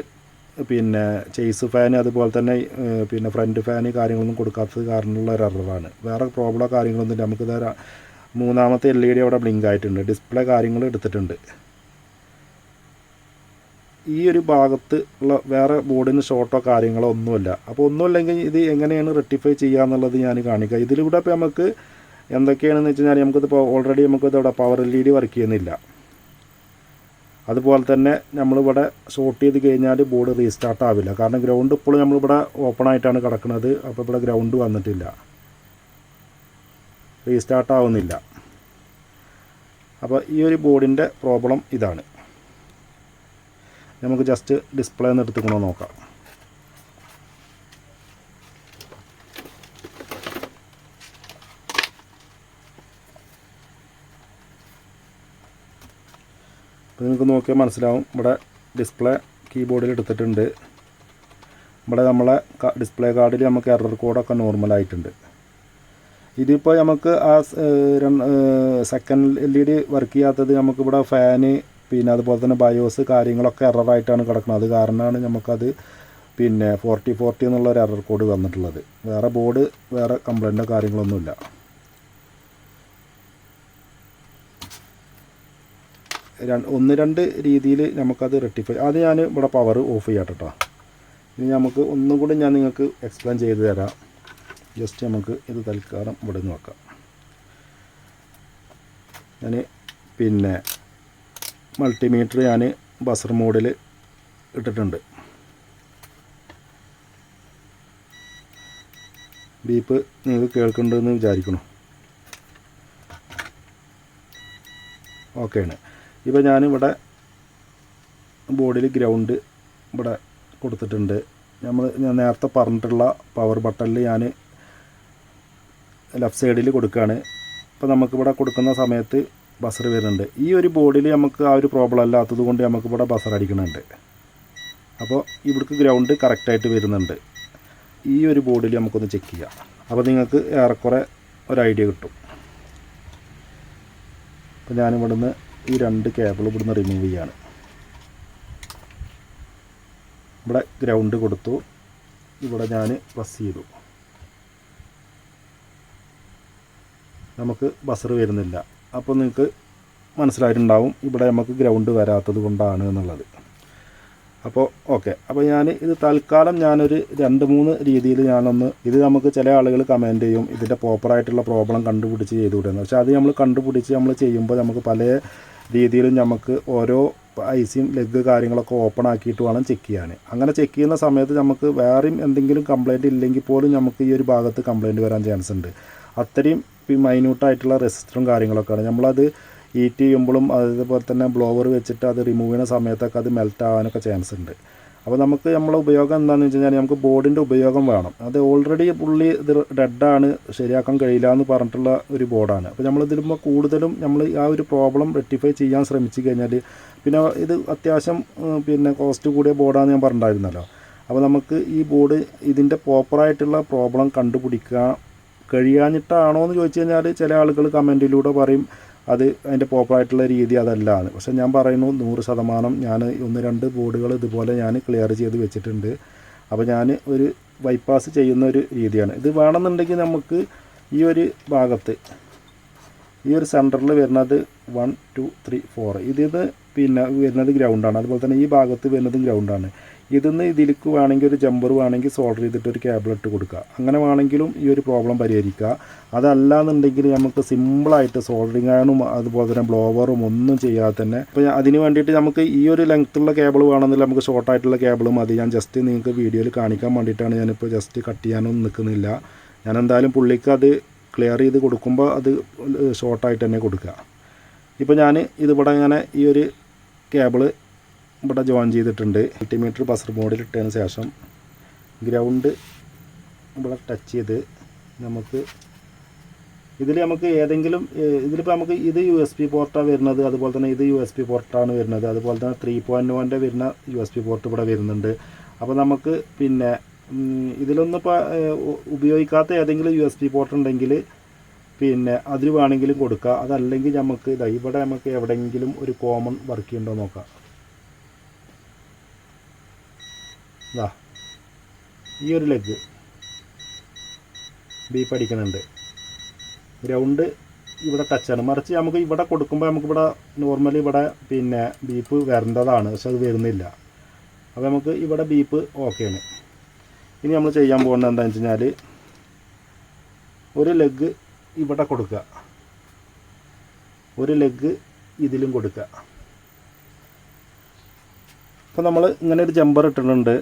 പിന്നെ ചേസ് ഫാൻ അതുപോലെ തന്നെ പിന്നെ ഫ്രണ്ട് ഫാൻ കാര്യങ്ങളൊന്നും കൊടുക്കാത്തത് കാരണമുള്ള ഒരു എററാണ്. വേറെ പ്രോബ്ലമോ കാര്യങ്ങളൊന്നും ഇല്ല. നമുക്കിത് മൂന്നാമത്തെ LED അവിടെ ബ്ലിങ്ക് ആയിട്ടുണ്ട്, ഡിസ്പ്ലേ കാര്യങ്ങൾ എടുത്തിട്ടുണ്ട്. ഈ ഒരു ഭാഗത്ത് ഉള്ള വേറെ ബോർഡിന് ഷോർട്ടോ കാര്യങ്ങളോ ഒന്നുമില്ല. അപ്പോൾ ഒന്നുമില്ലെങ്കിൽ ഇത് എങ്ങനെയാണ് റെക്ടിഫൈ ചെയ്യുക എന്നുള്ളത് ഞാൻ കാണിക്കുക. ഇതിലൂടെ ഇപ്പോൾ നമുക്ക് എന്തൊക്കെയാണെന്ന് വെച്ച് കഴിഞ്ഞാൽ നമുക്കിതിപ്പോൾ ഓൾറെഡി നമുക്കിതവിടെ പവർ LED വർക്ക് ചെയ്യുന്നില്ല. അതുപോലെ തന്നെ നമ്മളിവിടെ ഷോർട്ട് ചെയ്ത് കഴിഞ്ഞാൽ ബോർഡ് റീസ്റ്റാർട്ട് ആവില്ല. കാരണം ഗ്രൗണ്ട് ഇപ്പോഴും നമ്മളിവിടെ ഓപ്പൺ ആയിട്ടാണ് കിടക്കുന്നത്. അപ്പോൾ ഇവിടെ ഗ്രൗണ്ട് വന്നിട്ടില്ല, റീസ്റ്റാർട്ട് ആവുന്നില്ല. അപ്പോൾ ഈ ഒരു ബോർഡിൻ്റെ പ്രോബ്ലം ഇതാണ്. നമുക്ക് ജസ്റ്റ് ഡിസ്പ്ലേ ഒന്ന് എടുത്തുകൊണ്ട് നോക്കാം. അപ്പോൾ നിങ്ങൾക്ക് നോക്കിയാൽ മനസ്സിലാവും. ഇവിടെ ഡിസ്പ്ലേ കീബോർഡിൽ എടുത്തിട്ടുണ്ട്. ഇവിടെ നമ്മളെ ഡിസ്പ്ലേ കാർഡിൽ നമുക്ക് എറർ കോഡൊക്കെ നോർമലായിട്ടുണ്ട്. ഇതിപ്പോൾ നമുക്ക് ആ സെക്കൻഡ് LED വർക്ക് ചെയ്യാത്തത് നമുക്കിവിടെ ഫാന് പിന്നെ അതുപോലെ തന്നെ ബയോസ് കാര്യങ്ങളൊക്കെ എററായിട്ടാണ് കിടക്കുന്നത്. അത് കാരണമാണ് നമുക്കത് പിന്നെ 4040 എന്നുള്ളൊരു എറർ കോഡ് വന്നിട്ടുള്ളത്. വേറെ ബോർഡ് വേറെ കംപ്ലൈൻറ്റോ കാര്യങ്ങളൊന്നുമില്ല. ഒന്ന് രണ്ട് രീതിയിൽ നമുക്കത് റെക്ടിഫൈ. അത് ഞാൻ ഇവിടെ പവർ ഓഫ് ചെയ്യാം കേട്ടോ. ഇനി നമുക്ക് ഒന്നും കൂടി ഞാൻ നിങ്ങൾക്ക് എക്സ്പ്ലെയിൻ ചെയ്ത് തരാം. ജസ്റ്റ് നമുക്ക് ഇത് തൽക്കാലം ഇവിടെ നിന്ന് നോക്കാം. ഞാൻ പിന്നെ മൾട്ടിമീറ്റർ ഞാൻ ബസർ മോഡിൽ ഇട്ടിട്ടുണ്ട്. ബീപ്പ് നിങ്ങൾക്ക് കേൾക്കുന്നുണ്ടെന്ന് വിചാരിക്കണം. ഓക്കെയാണ്. ഇപ്പോൾ ഞാനിവിടെ ബോർഡിൽ ഗ്രൗണ്ട് ഇവിടെ കൊടുത്തിട്ടുണ്ട്. ഞാൻ നേരത്തെ പറഞ്ഞിട്ടുള്ള പവർ ബട്ടണിൽ ഞാൻ ലെഫ്റ്റ് സൈഡിൽ കൊടുക്കുകയാണ്. ഇപ്പോൾ നമുക്കിവിടെ കൊടുക്കുന്ന സമയത്ത് ബസർ വരുന്നുണ്ട്. ഈ ഒരു ബോർഡിൽ നമുക്ക് ആ ഒരു പ്രോബ്ലം അല്ലാത്തത് കൊണ്ട് നമുക്കിവിടെ ബസർ അടിക്കുന്നുണ്ട്. അപ്പോൾ ഇവിടേക്ക് ഗ്രൗണ്ട് കറക്റ്റായിട്ട് വരുന്നുണ്ട്. ഈ ഒരു ബോർഡിൽ നമുക്കൊന്ന് ചെക്ക് ചെയ്യാം. അപ്പോൾ നിങ്ങൾക്ക് ഏറെക്കുറെ ഒരു ഐഡിയ കിട്ടും. അപ്പോൾ ഞാനിവിടുന്ന് ഈ 2 കേബിൾ ഇവിടുന്ന് റിമൂവ് ചെയ്യാണ്. ഇവിടെ ഗ്രൗണ്ട് കൊടുത്തു. ഇവിടെ ഞാൻ പ്രസ് ചെയ്തു. നമുക്ക് ബസർ വരുന്നില്ല. അപ്പോൾ നിങ്ങൾക്ക് മനസ്സിലായിട്ടുണ്ടാവും ഇവിടെ നമുക്ക് ഗ്രൗണ്ട് വരാത്തത് കൊണ്ടാണ് എന്നുള്ളത്. അപ്പോൾ ഓക്കെ. അപ്പോൾ ഞാൻ ഇത് തൽക്കാലം ഞാനൊരു 2-3 രീതിയിൽ ഞാനൊന്ന് ഇത് നമുക്ക് ചില ആളുകൾ കമൻറ്റ് ചെയ്യും ഇതിൻ്റെ പ്രോപ്പറായിട്ടുള്ള പ്രോബ്ലം കണ്ടുപിടിച്ച് ചെയ്തുകൂടെയെന്ന്. പക്ഷേ അത് നമ്മൾ കണ്ടുപിടിച്ച് നമ്മൾ ചെയ്യുമ്പോൾ നമുക്ക് പല രീതിയിലും നമുക്ക് ഓരോ ഐസിയും ലെഗ് കാര്യങ്ങളൊക്കെ ഓപ്പൺ ആക്കിയിട്ട് വേണം ചെക്ക് ചെയ്യാൻ. അങ്ങനെ ചെക്ക് ചെയ്യുന്ന സമയത്ത് നമുക്ക് വേറെയും എന്തെങ്കിലും കംപ്ലയിൻറ്റ് ഇല്ലെങ്കിൽ പോലും നമുക്ക് ഈ ഒരു ഭാഗത്ത് കംപ്ലയിൻറ്റ് വരാൻ ചാൻസ് ഉണ്ട്. അത്രയും മൈന്യൂട്ടായിട്ടുള്ള റെസിസ്റ്ററും കാര്യങ്ങളൊക്കെയാണ്. നമ്മളത് ഹീറ്റ് ചെയ്യുമ്പോഴും അതുപോലെ തന്നെ ബ്ലോവർ വെച്ചിട്ട് അത് റിമൂവ് ചെയ്യുന്ന സമയത്തൊക്കെ അത് മെൽറ്റ് ആവാനൊക്കെ ചാൻസ് ഉണ്ട്. അപ്പോൾ നമുക്ക് നമ്മളെ ഉപയോഗം എന്താണെന്ന് വെച്ച് കഴിഞ്ഞാൽ നമുക്ക് ബോർഡിൻ്റെ ഉപയോഗം വേണം. അത് ഓൾറെഡി പുള്ളി ഇത് ഡെഡാണ്, ശരിയാക്കാൻ കഴിയില്ല എന്ന് പറഞ്ഞിട്ടുള്ള ഒരു ബോർഡാണ്. അപ്പോൾ നമ്മളിതിലുമ്പോൾ കൂടുതലും നമ്മൾ ആ ഒരു പ്രോബ്ലം റെക്ടിഫൈ ചെയ്യാൻ ശ്രമിച്ചു കഴിഞ്ഞാൽ, പിന്നെ ഇത് അത്യാവശ്യം കോസ്റ്റ് കൂടിയ ബോർഡാണെന്ന് ഞാൻ പറഞ്ഞിട്ടുണ്ടായിരുന്നല്ലോ. അപ്പോൾ നമുക്ക് ഈ ബോർഡ് ഇതിൻ്റെ പ്രോപ്പറായിട്ടുള്ള പ്രോബ്ലം കണ്ടുപിടിക്കാൻ കഴിയാഞ്ഞിട്ടാണോ എന്ന് ചോദിച്ചു കഴിഞ്ഞാൽ ചില ആളുകൾ കമൻറ്റിലൂടെ പറയും അത് അതിൻ്റെ പ്രോപ്പറായിട്ടുള്ള രീതി അതല്ല എന്ന്. പക്ഷേ ഞാൻ പറയുന്നു 100% ഞാൻ 1-2 ബോർഡുകൾ ഇതുപോലെ ഞാൻ ക്ലിയർ ചെയ്ത് വെച്ചിട്ടുണ്ട്. അപ്പോൾ ഞാൻ ഒരു ബൈപ്പാസ് ചെയ്യുന്ന ഒരു രീതിയാണ് ഇത്. വേണമെന്നുണ്ടെങ്കിൽ നമുക്ക് ഈ ഒരു ഭാഗത്ത് ഈ ഒരു സെൻറ്ററിൽ വരുന്നത് 1 2 3 4 ഇതിന്ന് വരുന്നത് ഗ്രൗണ്ടാണ്. അതുപോലെ തന്നെ ഈ ഭാഗത്ത് വരുന്നതും ഗ്രൗണ്ടാണ്. ഇതിന്ന് ഇതിലേക്ക് വേണമെങ്കിൽ ഒരു ജമ്പർ വേണമെങ്കിൽ സോൾഡർ ചെയ്തിട്ട് ഒരു കേബിൾ ഇട്ട് കൊടുക്കുക. അങ്ങനെ വേണമെങ്കിലും ഈ ഒരു പ്രോബ്ലം പരിഹരിക്കുക. അതല്ല എന്നുണ്ടെങ്കിൽ നമുക്ക് സിമ്പിളായിട്ട് സോൾഡറിങ് അയണും അതുപോലെ തന്നെ ബ്ലോവറും ഒന്നും ചെയ്യാതെ തന്നെ ഇപ്പോൾ അതിന് വേണ്ടിയിട്ട് നമുക്ക് ഈ ഒരു ലെങ്ത്തുള്ള കേബിൾ വേണമെന്നില്ല, നമുക്ക് ഷോർട്ടായിട്ടുള്ള കേബിൾ മതി. ഞാൻ ജസ്റ്റ് നിങ്ങൾക്ക് വീഡിയോയിൽ കാണിക്കാൻ വേണ്ടിയിട്ടാണ് ഞാനിപ്പോൾ ജസ്റ്റ് കട്ട് ചെയ്യാനൊന്നും നിൽക്കുന്നില്ല. ഞാൻ എന്തായാലും പുള്ളിക്ക് അത് ക്ലിയർ ചെയ്ത് കൊടുക്കുമ്പോൾ അത് ഷോർട്ടായിട്ട് തന്നെ കൊടുക്കുക. ഇപ്പോൾ ഞാൻ ഇതിവിടെ ഇങ്ങനെ ഈ ഒരു കേബിള് ഇവിടെ ജോയിൻ ചെയ്തിട്ടുണ്ട്. 8 മീറ്റർ ബസർ മോഡിൽ ഇട്ടതിന് ശേഷം ഗ്രൗണ്ട് ഇവിടെ ടച്ച് ചെയ്ത് നമുക്ക് ഏതെങ്കിലും ഇതിലിപ്പോൾ നമുക്ക് ഇത് USB പോർട്ടാണ് വരുന്നത്, അതുപോലെ തന്നെ ഇത് USB പോർട്ടാണ് വരുന്നത്, അതുപോലെ തന്നെ 3.1 വരുന്ന USB പോർട്ട് ഇവിടെ വരുന്നുണ്ട്. അപ്പോൾ നമുക്ക് ഇതിലൊന്നും ഇപ്പോൾ ഉപയോഗിക്കാത്ത ഏതെങ്കിലും USB പോർട്ട് ഉണ്ടെങ്കിൽ അതിൽ വേണമെങ്കിലും കൊടുക്കുക. അതല്ലെങ്കിൽ നമുക്ക് ഇവിടെ നമുക്ക് എവിടെയെങ്കിലും ഒരു കോമൺ വർക്ക് ചെയ്യുന്നുണ്ടോ നോക്കാം. ഈ ഒരു ലെഗ് ബീപ്പ് അടിക്കുന്നുണ്ട്, ഗ്രൗണ്ട് ഇവിടെ ടച്ചാണ്. മറിച്ച് നമുക്ക് ഇവിടെ കൊടുക്കുമ്പോൾ നമുക്കിവിടെ നോർമലി ഇവിടെ ബീപ്പ് വരേണ്ടതാണ്, പക്ഷെ അത് വരുന്നില്ല. അപ്പോൾ നമുക്ക് ഇവിടെ ബീപ്പ് ഓക്കെയാണ്. ഇനി നമ്മൾ ചെയ്യാൻ പോകുന്നത് എന്താണെന്ന് വെച്ച് കഴിഞ്ഞാൽ ഒരു ലെഗ് ഇവിടെ കൊടുക്കുക, ഒരു ലെഗ് ഇതിലും കൊടുക്കുക. അപ്പോൾ നമ്മൾ ഇങ്ങനെ ഒരു ജമ്പർ ഇട്ടിട്ടുണ്ട്.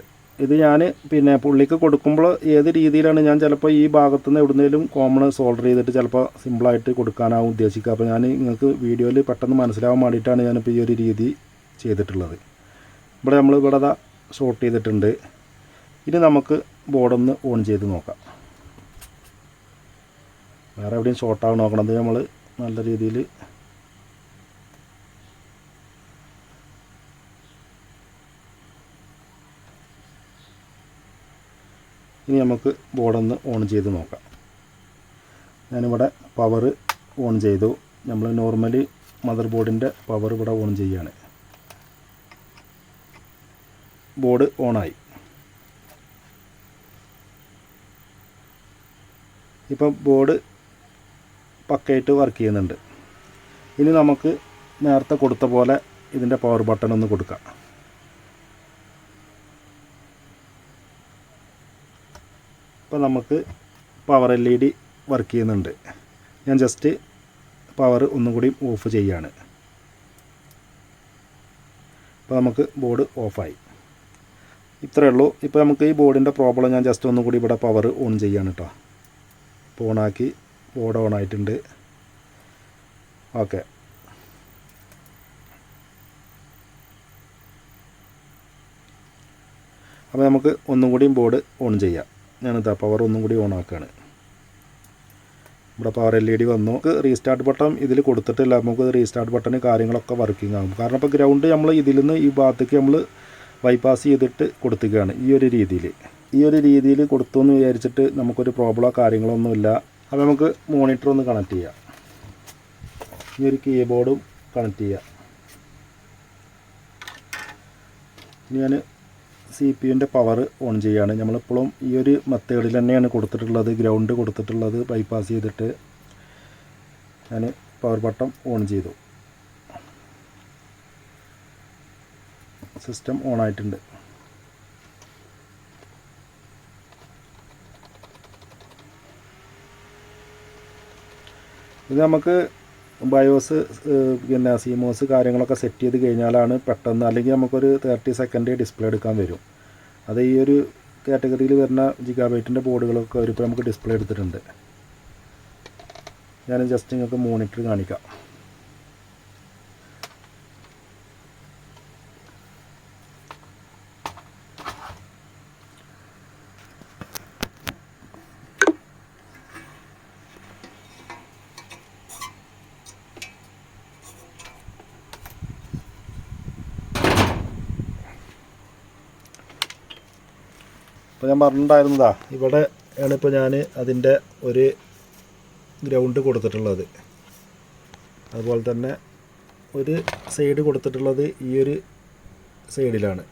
ഇത് ഞാൻ പുള്ളിക്ക് കൊടുക്കുമ്പോൾ ഏത് രീതിയിലാണ് ഞാൻ ചിലപ്പോൾ ഈ ഭാഗത്തുനിന്ന് എവിടുന്നേലും കോമൺ സോൾഡർ ചെയ്തിട്ട് ചിലപ്പോൾ സിമ്പിളായിട്ട് കൊടുക്കാനാവും ഉദ്ദേശിക്കുക. അപ്പോൾ ഞാൻ നിങ്ങൾക്ക് വീഡിയോയിൽ പെട്ടെന്ന് മനസ്സിലാവാൻ വേണ്ടിയിട്ടാണ് ഞാനിപ്പോൾ ഈ ഒരു രീതി ചെയ്തിട്ടുള്ളത്. ഇവിടെ നമ്മൾ ഇവിടെ ഷോർട്ട് ചെയ്തിട്ടുണ്ട്. ഇനി നമുക്ക് ബോർഡൊന്ന് ഓൺ ചെയ്ത് നോക്കാം. വേറെ എവിടെയും ഷോർട്ടാവും നോക്കണത് നമ്മൾ നല്ല രീതിയിൽ ഇനി നമുക്ക് ബോർഡൊന്ന് ഓൺ ചെയ്ത് നോക്കാം. ഞാനിവിടെ പവർ ഓൺ ചെയ്തു. നമ്മൾ നോർമലി മദർ ബോർഡിൻ്റെ പവർ ഇവിടെ ഓൺ ചെയ്യുകയാണ്. ബോർഡ് ഓണായി. ഇപ്പം ബോർഡ് പക്കയായിട്ട് വർക്ക് ചെയ്യുന്നുണ്ട്. ഇനി നമുക്ക് നേരത്തെ കൊടുത്ത പോലെ ഇതിൻ്റെ പവർ ബട്ടൺ ഒന്ന് കൊടുക്കാം. ഇപ്പോൾ നമുക്ക് പവർ LED വർക്ക് ചെയ്യുന്നുണ്ട്. ഞാൻ ജസ്റ്റ് പവർ ഒന്നും കൂടി ഓഫ് ചെയ്യുകയാണ്. അപ്പോൾ നമുക്ക് ബോർഡ് ഓഫായി. ഇത്രയേ ഉള്ളൂ. ഇപ്പോൾ നമുക്ക് ഈ ബോർഡിൻ്റെ പ്രോബ്ലം ഞാൻ ജസ്റ്റ് ഒന്നും കൂടി ഇവിടെ പവർ ഓൺ ചെയ്യുകയാണ് കേട്ടോ. ഇപ്പോൾ ഓണാക്കി, ബോർഡ് ഓണായിട്ടുണ്ട്. ഓക്കെ. അപ്പോൾ നമുക്ക് ഒന്നും കൂടിയും ബോർഡ് ഓൺ ചെയ്യാം. ഞാനിതാ പവർ ഒന്നും കൂടി ഓൺ ആക്കുകയാണ്. ഇവിടെ പവർ LED വന്നു. നമുക്ക് റീസ്റ്റാർട്ട് ബട്ടൺ ഇതിൽ കൊടുത്തിട്ടില്ല. നമുക്ക് റീസ്റ്റാർട്ട് ബട്ടൺ കാര്യങ്ങളൊക്കെ വർക്കിംഗ് ആകും. കാരണം ഇപ്പോൾ ഗ്രൗണ്ട് നമ്മൾ ഇതിൽ നിന്ന് ഈ ഭാഗത്തേക്ക് നമ്മൾ ബൈപ്പാസ് ചെയ്തിട്ട് കൊടുത്തുകയാണ്. ഈ ഒരു രീതിയിൽ കൊടുത്തു എന്ന് വിചാരിച്ചിട്ട് നമുക്കൊരു പ്രോബ്ലമോ കാര്യങ്ങളൊന്നുമില്ല. അപ്പോൾ നമുക്ക് മോണിറ്റർ ഒന്ന് കണക്ട് ചെയ്യാം. ഈ ഒരു കീബോർഡും കണക്ട് ചെയ്യാം. ഇനി ഞാൻ CPU പവർ ഓൺ ചെയ്യുകയാണ്. നമ്മളിപ്പോഴും ഈ ഒരു മെത്തേഡിൽ തന്നെയാണ് കൊടുത്തിട്ടുള്ളത്, ഗ്രൗണ്ട് കൊടുത്തിട്ടുള്ളത്. ബൈപ്പാസ് ചെയ്തിട്ട് ഞാൻ പവർ ബട്ടൺ ഓൺ ചെയ്തു. സിസ്റ്റം ഓൺ ആയിട്ടുണ്ട്. ഇത് നമുക്ക് ബയോസ് പിന്നെ സിമോസ് കാര്യങ്ങളൊക്കെ സെറ്റ് ചെയ്ത് കഴിഞ്ഞാലാണ് പെട്ടെന്ന്, അല്ലെങ്കിൽ നമുക്കൊരു 30 സെക്കൻഡ് ഡിസ്പ്ലേ എടുക്കാൻ വരും. അത് ഈ ഒരു കാറ്റഗറിയിൽ വരുന്ന ജിഗാബൈറ്റിൻ്റെ ബോർഡുകളൊക്കെ വരുമ്പോൾ നമുക്ക് ഡിസ്പ്ലേ എടുത്തിട്ടുണ്ട്. ഞാൻ ജസ്റ്റ് നിങ്ങൾക്ക് മോണിറ്റർ കാണിക്കാം. അപ്പോൾ ഞാൻ പറഞ്ഞിട്ടുണ്ടായിരുന്നതാ, ഇവിടെ ആണ് ഇപ്പോൾ ഞാൻ അതിൻ്റെ ഒരു ഗ്രൗണ്ട് കൊടുത്തിട്ടുള്ളത്. അതുപോലെ തന്നെ ഒരു സൈഡ് കൊടുത്തിട്ടുള്ളത് ഈ ഒരു സൈഡിലാണ്.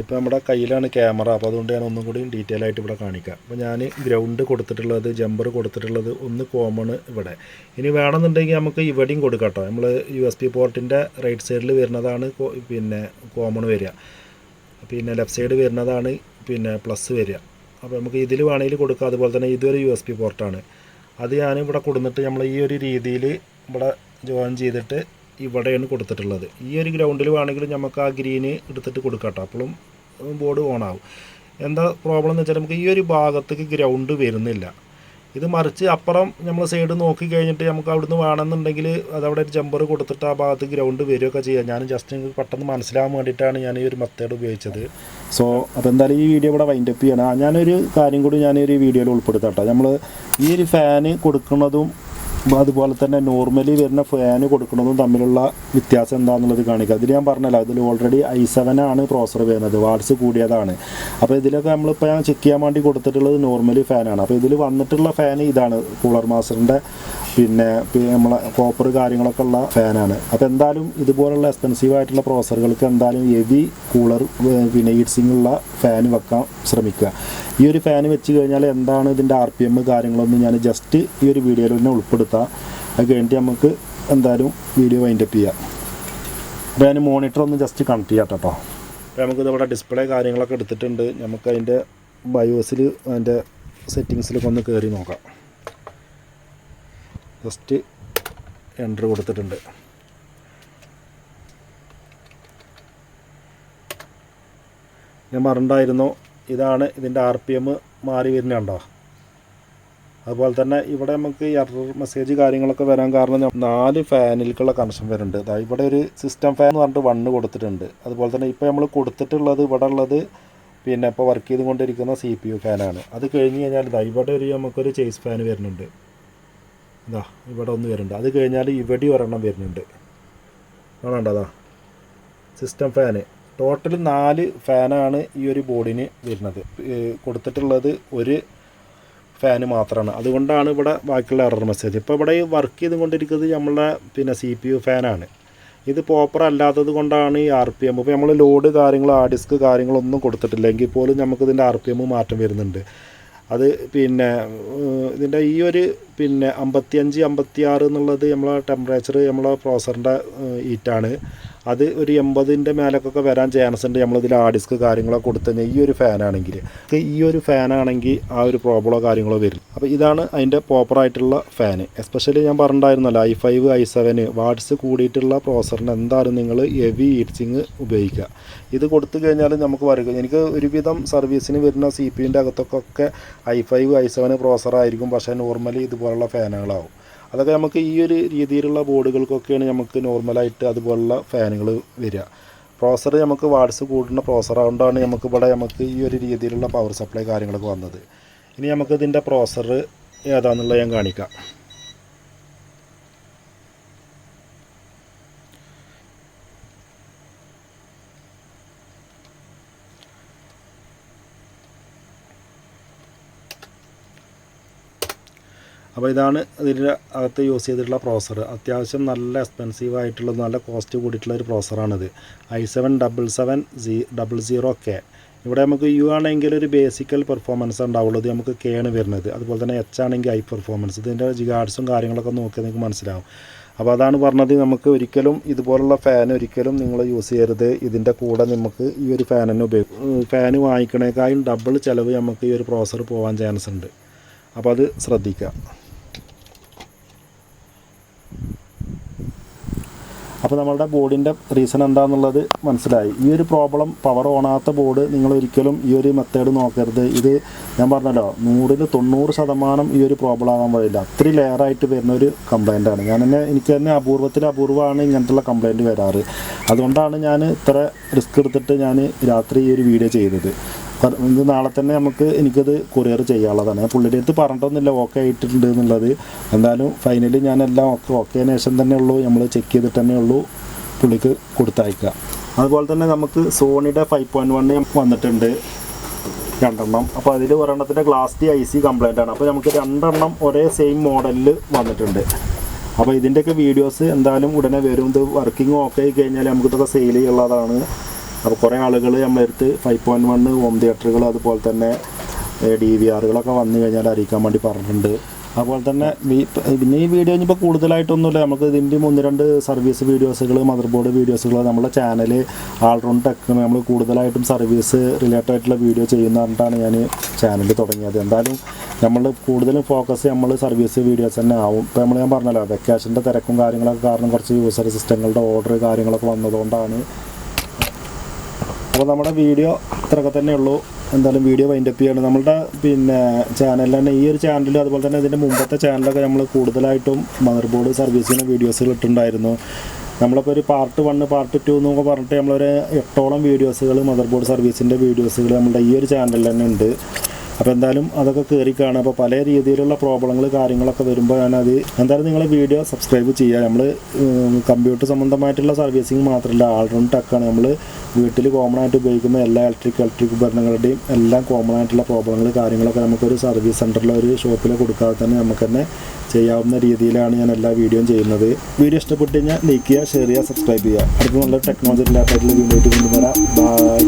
ഇപ്പോൾ നമ്മുടെ കയ്യിലാണ് ക്യാമറ, അപ്പോൾ അതുകൊണ്ട് ഞാൻ ഒന്നും കൂടി ഡീറ്റെയിൽ ആയിട്ട് ഇവിടെ കാണിക്കാം. അപ്പോൾ ഞാൻ ഗ്രൗണ്ട് കൊടുത്തിട്ടുള്ളത്, ജമ്പർ കൊടുത്തിട്ടുള്ളത് ഒന്ന് കോമൺ ഇവിടെ. ഇനി വേണമെന്നുണ്ടെങ്കിൽ നമുക്ക് ഇവിടെയും കൊടുക്കാം കേട്ടോ. നമ്മൾ USB പോർട്ടിൻ്റെ റൈറ്റ് സൈഡിൽ വരുന്നതാണ് പിന്നെ കോമൺ വരിക, പിന്നെ ലെഫ്റ്റ് സൈഡ് വരുന്നതാണ് പിന്നെ പ്ലസ് വരിക. അപ്പോൾ നമുക്ക് ഇതിൽ വേണമെങ്കിൽ കൊടുക്കാം. അതുപോലെ തന്നെ ഇതൊരു USB പോർട്ടാണ്. അത് ഞാൻ ഇവിടെ കൊടുത്തിട്ട് നമ്മൾ ഈ ഒരു രീതിയിൽ ഇവിടെ ജോയിൻ ചെയ്തിട്ട് ഇവിടെയാണ് കൊടുത്തിട്ടുള്ളത്. ഈ ഒരു ഗ്രൗണ്ടിൽ വേണമെങ്കിൽ നമുക്ക് ആ ഗ്രീന് എടുത്തിട്ട് കൊടുക്കാം കേട്ടോ. അപ്പോഴും ബോർഡ് ഓണാവും. എന്താ പ്രോബ്ലം എന്ന് വെച്ചാൽ നമുക്ക് ഈ ഒരു ഭാഗത്തേക്ക് ഗ്രൗണ്ട് വരുന്നില്ല. ഇത് മറിച്ച് അപ്പുറം നമ്മൾ സൈഡ് നോക്കി കഴിഞ്ഞിട്ട് നമുക്ക് അവിടുന്ന് വേണമെന്നുണ്ടെങ്കിൽ അതവിടെ ഒരു ജമ്പർ കൊടുത്തിട്ട് ആ ഭാഗത്ത് ഗ്രൗണ്ട് വരികയൊക്കെ ചെയ്യാം. ഞാൻ ജസ്റ്റ് നിങ്ങൾക്ക് പെട്ടെന്ന് മനസ്സിലാകാൻ വേണ്ടിയിട്ടാണ് ഞാൻ ഈ ഒരു മെത്തേഡ് ഉപയോഗിച്ചത്. സോ അപ്പോൾ എന്തായാലും ഈ വീഡിയോ ഇവിടെ വൈൻഡപ്പ് ചെയ്യണം. ഞാനൊരു കാര്യം കൂടി ഞാൻ ഈ വീഡിയോയിൽ ഉൾപ്പെടുത്താം കേട്ടോ. നമ്മൾ ഈ ഒരു ഫാന് കൊടുക്കുന്നതും അതുപോലെ തന്നെ നോർമലി വരുന്ന ഫാന് കൊടുക്കുന്നതും തമ്മിലുള്ള വ്യത്യാസം എന്താണെന്നുള്ളത് കാണിക്കുക. അതിൽ ഞാൻ പറഞ്ഞല്ലോ, ഇതിൽ ഓൾറെഡി i7 ആണ് പ്രോസർ വരുന്നത്, വാട്ട്സ് കൂടിയതാണ്. അപ്പോൾ ഇതിലൊക്കെ നമ്മളിപ്പോൾ ഞാൻ ചെക്ക് ചെയ്യാൻ വേണ്ടി കൊടുത്തിട്ടുള്ളത് നോർമലി ഫാനാണ്. അപ്പോൾ ഇതിൽ വന്നിട്ടുള്ള ഫാൻ ഇതാണ്, കൂളർ മാസ്റ്ററിൻ്റെ പിന്നെ നമ്മളെ കോപ്പർ കാര്യങ്ങളൊക്കെ ഉള്ള ഫാനാണ്. അപ്പോൾ എന്തായാലും ഇതുപോലുള്ള എക്സ്പെൻസീവ് ആയിട്ടുള്ള പ്രോസറുകൾക്ക് എന്തായാലും ഹെവി കൂളർ പിന്നെ ഹീറ്റ് ഉള്ള ഫാൻ വെക്കാൻ ശ്രമിക്കുക. ഈ ഒരു ഫാൻ വെച്ച് കഴിഞ്ഞാൽ എന്താണ് ഇതിൻ്റെ RPM കാര്യങ്ങളൊന്നും ഞാൻ ജസ്റ്റ് ഈ ഒരു വീഡിയോയിൽ തന്നെ ഉൾപ്പെടുത്താം. അത് കഴിഞ്ഞിട്ട് നമുക്ക് എന്തായാലും വീഡിയോ വൈൻഡപ്പ് ചെയ്യാം. അപ്പോൾ ഞാൻ മോണിറ്റർ ഒന്ന് ജസ്റ്റ് കണക്ട് ചെയ്യാം കേട്ടോ. അപ്പോൾ നമുക്കിതവിടെ ഡിസ്പ്ലേ കാര്യങ്ങളൊക്കെ എടുത്തിട്ടുണ്ട്. നമുക്ക് അതിൻ്റെ ബയോസിൽ അതിൻ്റെ സെറ്റിങ്സിലൊക്കെ ഒന്ന് കയറി നോക്കാം. ജസ്റ്റ് എൻ്റർ കൊടുത്തിട്ടുണ്ട്. ഞാൻ പറഞ്ഞിട്ടുണ്ടായിരുന്നു, ഇതാണ് ഇതിൻ്റെ RPM മാറി വരുന്നുണ്ടോ. അതുപോലെ തന്നെ ഇവിടെ നമുക്ക് എറർ മെസ്സേജ് കാര്യങ്ങളൊക്കെ വരാൻ കാരണം 4 ഫാനിലേക്കുള്ള കണക്ഷൻ വരുന്നുണ്ട്. ഇവിടെ ഒരു സിസ്റ്റം ഫാൻ എന്ന് പറഞ്ഞിട്ട് 1 കൊടുത്തിട്ടുണ്ട്. അതുപോലെ തന്നെ ഇപ്പോൾ നമ്മൾ കൊടുത്തിട്ടുള്ളത് ഇവിടെ ഉള്ളത് പിന്നെ ഇപ്പോൾ വർക്ക് ചെയ്തുകൊണ്ടിരിക്കുന്ന CPU ഫാനാണ്. അത് കഴിഞ്ഞ് കഴിഞ്ഞാൽ ഇവിടെ ഒരു നമുക്കൊരു ചേസ് ഫാൻ വരുന്നുണ്ട്. ഇവിടെ ഒന്ന് വരുന്നുണ്ട്. അത് കഴിഞ്ഞാൽ ഇവിടെ ഒരെണ്ണം വരുന്നുണ്ട്. കാണണ്ടതാ സിസ്റ്റം ഫാന്. ടോട്ടൽ 4 ഫാനാണ് ഈ ഒരു ബോർഡിന് വരുന്നത്. കൊടുത്തിട്ടുള്ളത് ഒരു ഫാന് മാത്രമാണ്. അതുകൊണ്ടാണ് ഇവിടെ ബാക്കിയുള്ള എറർ മെസ്സേജ്. ഇപ്പോൾ ഇവിടെ വർക്ക് ചെയ്തുകൊണ്ടിരിക്കുന്നത് നമ്മളുടെ പിന്നെ CPU ഫാനാണ്. ഇത് പ്രോപ്പർ അല്ലാത്തത് കൊണ്ടാണ് ഈ RPM. ഇപ്പോൾ നമ്മൾ ലോഡ് കാര്യങ്ങൾ ഡിസ്ക് കാര്യങ്ങളൊന്നും കൊടുത്തിട്ടില്ലെങ്കിൽ പോലും നമുക്കിതിൻ്റെ RPM മാറ്റം വരുന്നുണ്ട്. അത് പിന്നെ ഇതിൻ്റെ ഈ ഒരു പിന്നെ 55 56 എന്നുള്ളത് നമ്മളെ ടെമ്പറേച്ചർ നമ്മളെ പ്രോസറിൻ്റെ ഹീറ്റാണ്. അത് ഒരു 80ൻ്റെ മേലൊക്കെ വരാൻ ചാൻസ് ഉണ്ട് നമ്മളിതിൽ ഡിസ്ക് കാര്യങ്ങളൊക്കെ കൊടുത്തു കഴിഞ്ഞാൽ. ഈ ഒരു ഫാനാണെങ്കിൽ ആ ഒരു പ്രോബ്ലമോ കാര്യങ്ങളോ വരും. അപ്പോൾ ഇതാണ് അതിൻ്റെ പ്രോപ്പറായിട്ടുള്ള ഫാന്. എസ്പെഷ്യലി ഞാൻ പറഞ്ഞിട്ടുണ്ടായിരുന്നല്ലോ, i5 i7 വാട്ട്സ് കൂടിയിട്ടുള്ള പ്രോസറിന് എന്തായാലും നിങ്ങൾ ഹെവി ഹീറ്റിങ് ഉപയോഗിക്കുക. ഇത് കൊടുത്തു കഴിഞ്ഞാൽ നമുക്ക് വരിക. എനിക്ക് ഒരുവിധം സർവീസിന് വരുന്ന CPU-ൻ്റെ അകത്തൊക്കെ i5 i7 പ്രോസറായിരിക്കും. പക്ഷേ നോർമലി ഇതുപോലുള്ള ഫാനുകളാവും. അതൊക്കെ നമുക്ക് ഈ ഒരു രീതിയിലുള്ള ബോർഡുകൾക്കൊക്കെയാണ് നമുക്ക് നോർമലായിട്ട് അതുപോലുള്ള ഫാനുകൾ വരിക. പ്രോസർ നമുക്ക് വാട്ട്സ് കൂടുന്ന പ്രോസർ ആയതുകൊണ്ടാണ് നമുക്ക് ഈ ഒരു രീതിയിലുള്ള പവർ സപ്ലൈ കാര്യങ്ങളൊക്കെ വന്നത്. ഇനി നമുക്ക് ഇതിൻ്റെ പ്രോസർ ഏതാണെന്നുള്ളത് ഞാൻ കാണിക്കാം. അപ്പോൾ ഇതാണ് ഇതിൻ്റെ അകത്ത് യൂസ് ചെയ്തിട്ടുള്ള പ്രോസർ. അത്യാവശ്യം നല്ല എക്സ്പെൻസീവ് ആയിട്ടുള്ള നല്ല കോസ്റ്റ് കൂടിയിട്ടുള്ള ഒരു പ്രോസറാണിത്. i7-7700K. ഇവിടെ നമുക്ക് U ആണെങ്കിൽ ഒരു ബേസിക്കൽ പെർഫോമൻസ് ഉണ്ടാവുള്ളൂ. ഇത് നമുക്ക് K ആണ് വരുന്നത്. അതുപോലെ തന്നെ H ആണെങ്കിൽ ഹൈ പെർഫോമൻസ്. ഇതിൻ്റെ ജിഗാർഡ്സും കാര്യങ്ങളൊക്കെ നോക്കിയാൽ നിങ്ങൾക്ക് മനസ്സിലാവും. അപ്പോൾ അതാണ് പറഞ്ഞത്, നമുക്ക് ഒരിക്കലും ഇതുപോലുള്ള ഫാൻ ഒരിക്കലും നിങ്ങൾ യൂസ് ചെയ്യരുത്. ഇതിൻ്റെ കൂടെ നമുക്ക് ഈ ഒരു ഫാൻ തന്നെ ഉപയോഗിക്കും. ഫാൻ വാങ്ങിക്കണേക്കാളും ഡബിൾ ചിലവ് നമുക്ക് ഈ ഒരു പ്രോസർ പോകാൻ ചാൻസ് ഉണ്ട്. അപ്പോൾ അത് ശ്രദ്ധിക്കുക. അപ്പോൾ നമ്മളുടെ ബോർഡിൻ്റെ റീസൺ എന്താണെന്നുള്ളത് മനസ്സിലായി. ഈ ഒരു പ്രോബ്ലം പവർ ഓണാത്ത ബോർഡ് നിങ്ങൾ ഒരിക്കലും ഈ ഒരു മെത്തേഡ് നോക്കരുത്. ഇത് ഞാൻ പറഞ്ഞല്ലോ 100% ഈ ഒരു പ്രോബ്ലം ആകാൻ പാടില്ല. അത്രയും ലെയറായിട്ട് വരുന്ന ഒരു കംപ്ലൈൻറ്റാണ്. എനിക്ക് തന്നെ അപൂർവമാണ് ഇങ്ങനത്തുള്ള കംപ്ലൈൻറ്റ് വരാറ്. അതുകൊണ്ടാണ് ഞാൻ ഇത്ര റിസ്ക് എടുത്തിട്ട് ഞാൻ രാത്രി ഈ ഒരു വീഡിയോ ചെയ്തത്. ഇത് നാളെ തന്നെ എനിക്കത് കൊറിയർ ചെയ്യാനുള്ളതാണ്. ഞാൻ പുള്ളിയുടെ അടുത്ത് പറഞ്ഞിട്ടൊന്നുമില്ല ഓക്കെ ആയിട്ടുണ്ട് എന്നുള്ളത്. എന്തായാലും ഫൈനലി ഞാനെല്ലാം ഓക്കെ ശേഷം തന്നെ ഉള്ളൂ, നമ്മൾ ചെക്ക് ചെയ്തിട്ട് തന്നെ ഉള്ളൂ പുള്ളിക്ക് കൊടുത്തയക്കുക. അതുപോലെ തന്നെ നമുക്ക് സോണിയുടെ 5.1 വന്നിട്ടുണ്ട് 2 അപ്പോൾ അതിൽ ഒരെണ്ണത്തിൻ്റെ ഗ്ലാസ് ഡി IC കംപ്ലൈൻ്റ് ആണ്. അപ്പോൾ നമുക്ക് 2 ഒരേ സെയിം മോഡലിൽ വന്നിട്ടുണ്ട്. അപ്പോൾ ഇതിൻ്റെയൊക്കെ വീഡിയോസ് എന്തായാലും ഉടനെ വരും. ഇത് വർക്കിംഗ് ഓക്കെ ആയി കഴിഞ്ഞാൽ നമുക്കിതൊക്കെ സെയിൽ ചെയ്യുള്ളതാണ്. അപ്പോൾ കുറേ ആളുകൾ നമ്മുടെ അടുത്ത് 5.1 ഹോം തിയേറ്ററുകൾ അതുപോലെ തന്നെ DVRകളൊക്കെ വന്നു കഴിഞ്ഞാൽ അറിയിക്കാൻ വേണ്ടി പറഞ്ഞിട്ടുണ്ട്. അതുപോലെ തന്നെ പിന്നെ ഈ വീഡിയോ ഇനിയിപ്പോൾ കൂടുതലായിട്ടൊന്നുമില്ല. നമുക്ക് ഇതിൻ്റെ 1-2 സർവീസ് വീഡിയോസുകൾ, മദർ ബോർഡ് വീഡിയോസുകൾ നമ്മുടെ ചാനൽ ആൾറൗണ്ട് ടെക് നമ്മൾ കൂടുതലായിട്ടും സർവീസ് റിലേറ്റഡ് ആയിട്ടുള്ള വീഡിയോ ചെയ്യുന്ന പറഞ്ഞിട്ടാണ് ഞാൻ ചാനൽ തുടങ്ങിയത്. എന്തായാലും നമ്മൾ കൂടുതലും ഫോക്കസ് നമ്മൾ സർവീസ് വീഡിയോസ് തന്നെ ആവും. ഇപ്പോൾ ഞാൻ പറഞ്ഞല്ലോ വെക്കേഷൻ്റെ തിരക്കും കാര്യങ്ങളൊക്കെ കാരണം കുറച്ച് യൂസർ സിസ്റ്റങ്ങളുടെ ഓർഡർ കാര്യങ്ങളൊക്കെ വന്നതുകൊണ്ടാണ്. അപ്പോൾ നമ്മുടെ വീഡിയോ ഇത്രയൊക്കെ തന്നെ ഉള്ളൂ. എന്തായാലും വീഡിയോ വൈൻഡപ്പ് ചെയ്യാണ്. നമ്മളുടെ ചാനലിൽ തന്നെ ഈ ഒരു ചാനലിൽ അതുപോലെ തന്നെ ഇതിൻ്റെ മുമ്പത്തെ ചാനലൊക്കെ നമ്മൾ കൂടുതലായിട്ടും മദർ ബോർഡ് സർവീസിന് വീഡിയോസുകൾ ഇട്ടിട്ടുണ്ടായിരുന്നു. നമ്മളിപ്പോൾ ഒരു പാർട്ട് 1 പാർട്ട് 2 എന്നൊക്കെ പറഞ്ഞിട്ട് നമ്മളൊരു 8ഓളം വീഡിയോസുകൾ മദർ ബോർഡ് സർവീസിൻ്റെ വീഡിയോസുകൾ നമ്മുടെ ഈ ഒരു ചാനലിൽ തന്നെ ഉണ്ട്. അപ്പോൾ എന്തായാലും അതൊക്കെ കയറി കാണുക. അപ്പോൾ പല രീതിയിലുള്ള പ്രോബ്ലങ്ങൾ കാര്യങ്ങളൊക്കെ വരുമ്പോൾ ഞാനത് എന്തായാലും നിങ്ങൾ വീഡിയോ സബ്സ്ക്രൈബ് ചെയ്യുക. നമ്മൾ കമ്പ്യൂട്ടർ സംബന്ധമായിട്ടുള്ള സർവീസിങ് മാത്രമല്ല ആൾറൗണ്ട് ടെക്കാണ്. നമ്മൾ വീട്ടിൽ കോമൺ ആയിട്ട് ഉപയോഗിക്കുന്ന എല്ലാ ഇലക്ട്രിക് ഉപകരണങ്ങളുടെയും എല്ലാം കോമൺ ആയിട്ടുള്ള പ്രോബ്ലങ്ങൾ കാര്യങ്ങളൊക്കെ നമുക്കൊരു സർവീസ് സെൻറ്ററിലോ ഒരു ഷോപ്പിലോ കൊടുക്കാതെ തന്നെ നമുക്ക് തന്നെ ചെയ്യാവുന്ന രീതിയിലാണ് ഞാൻ എല്ലാ വീഡിയോയും ചെയ്യുന്നത്. വീഡിയോ ഇഷ്ടപ്പെട്ട് കഴിഞ്ഞാൽ ലൈക്ക് ചെയ്യുക, ഷെയർ ചെയ്യുക, സബ്സ്ക്രൈബ് ചെയ്യുക. അടുത്ത നല്ല ടെക്നോളജി റിലേറ്റഡ് വീഡിയോ ആയിട്ട് കൊണ്ടുവരാം. ബൈ.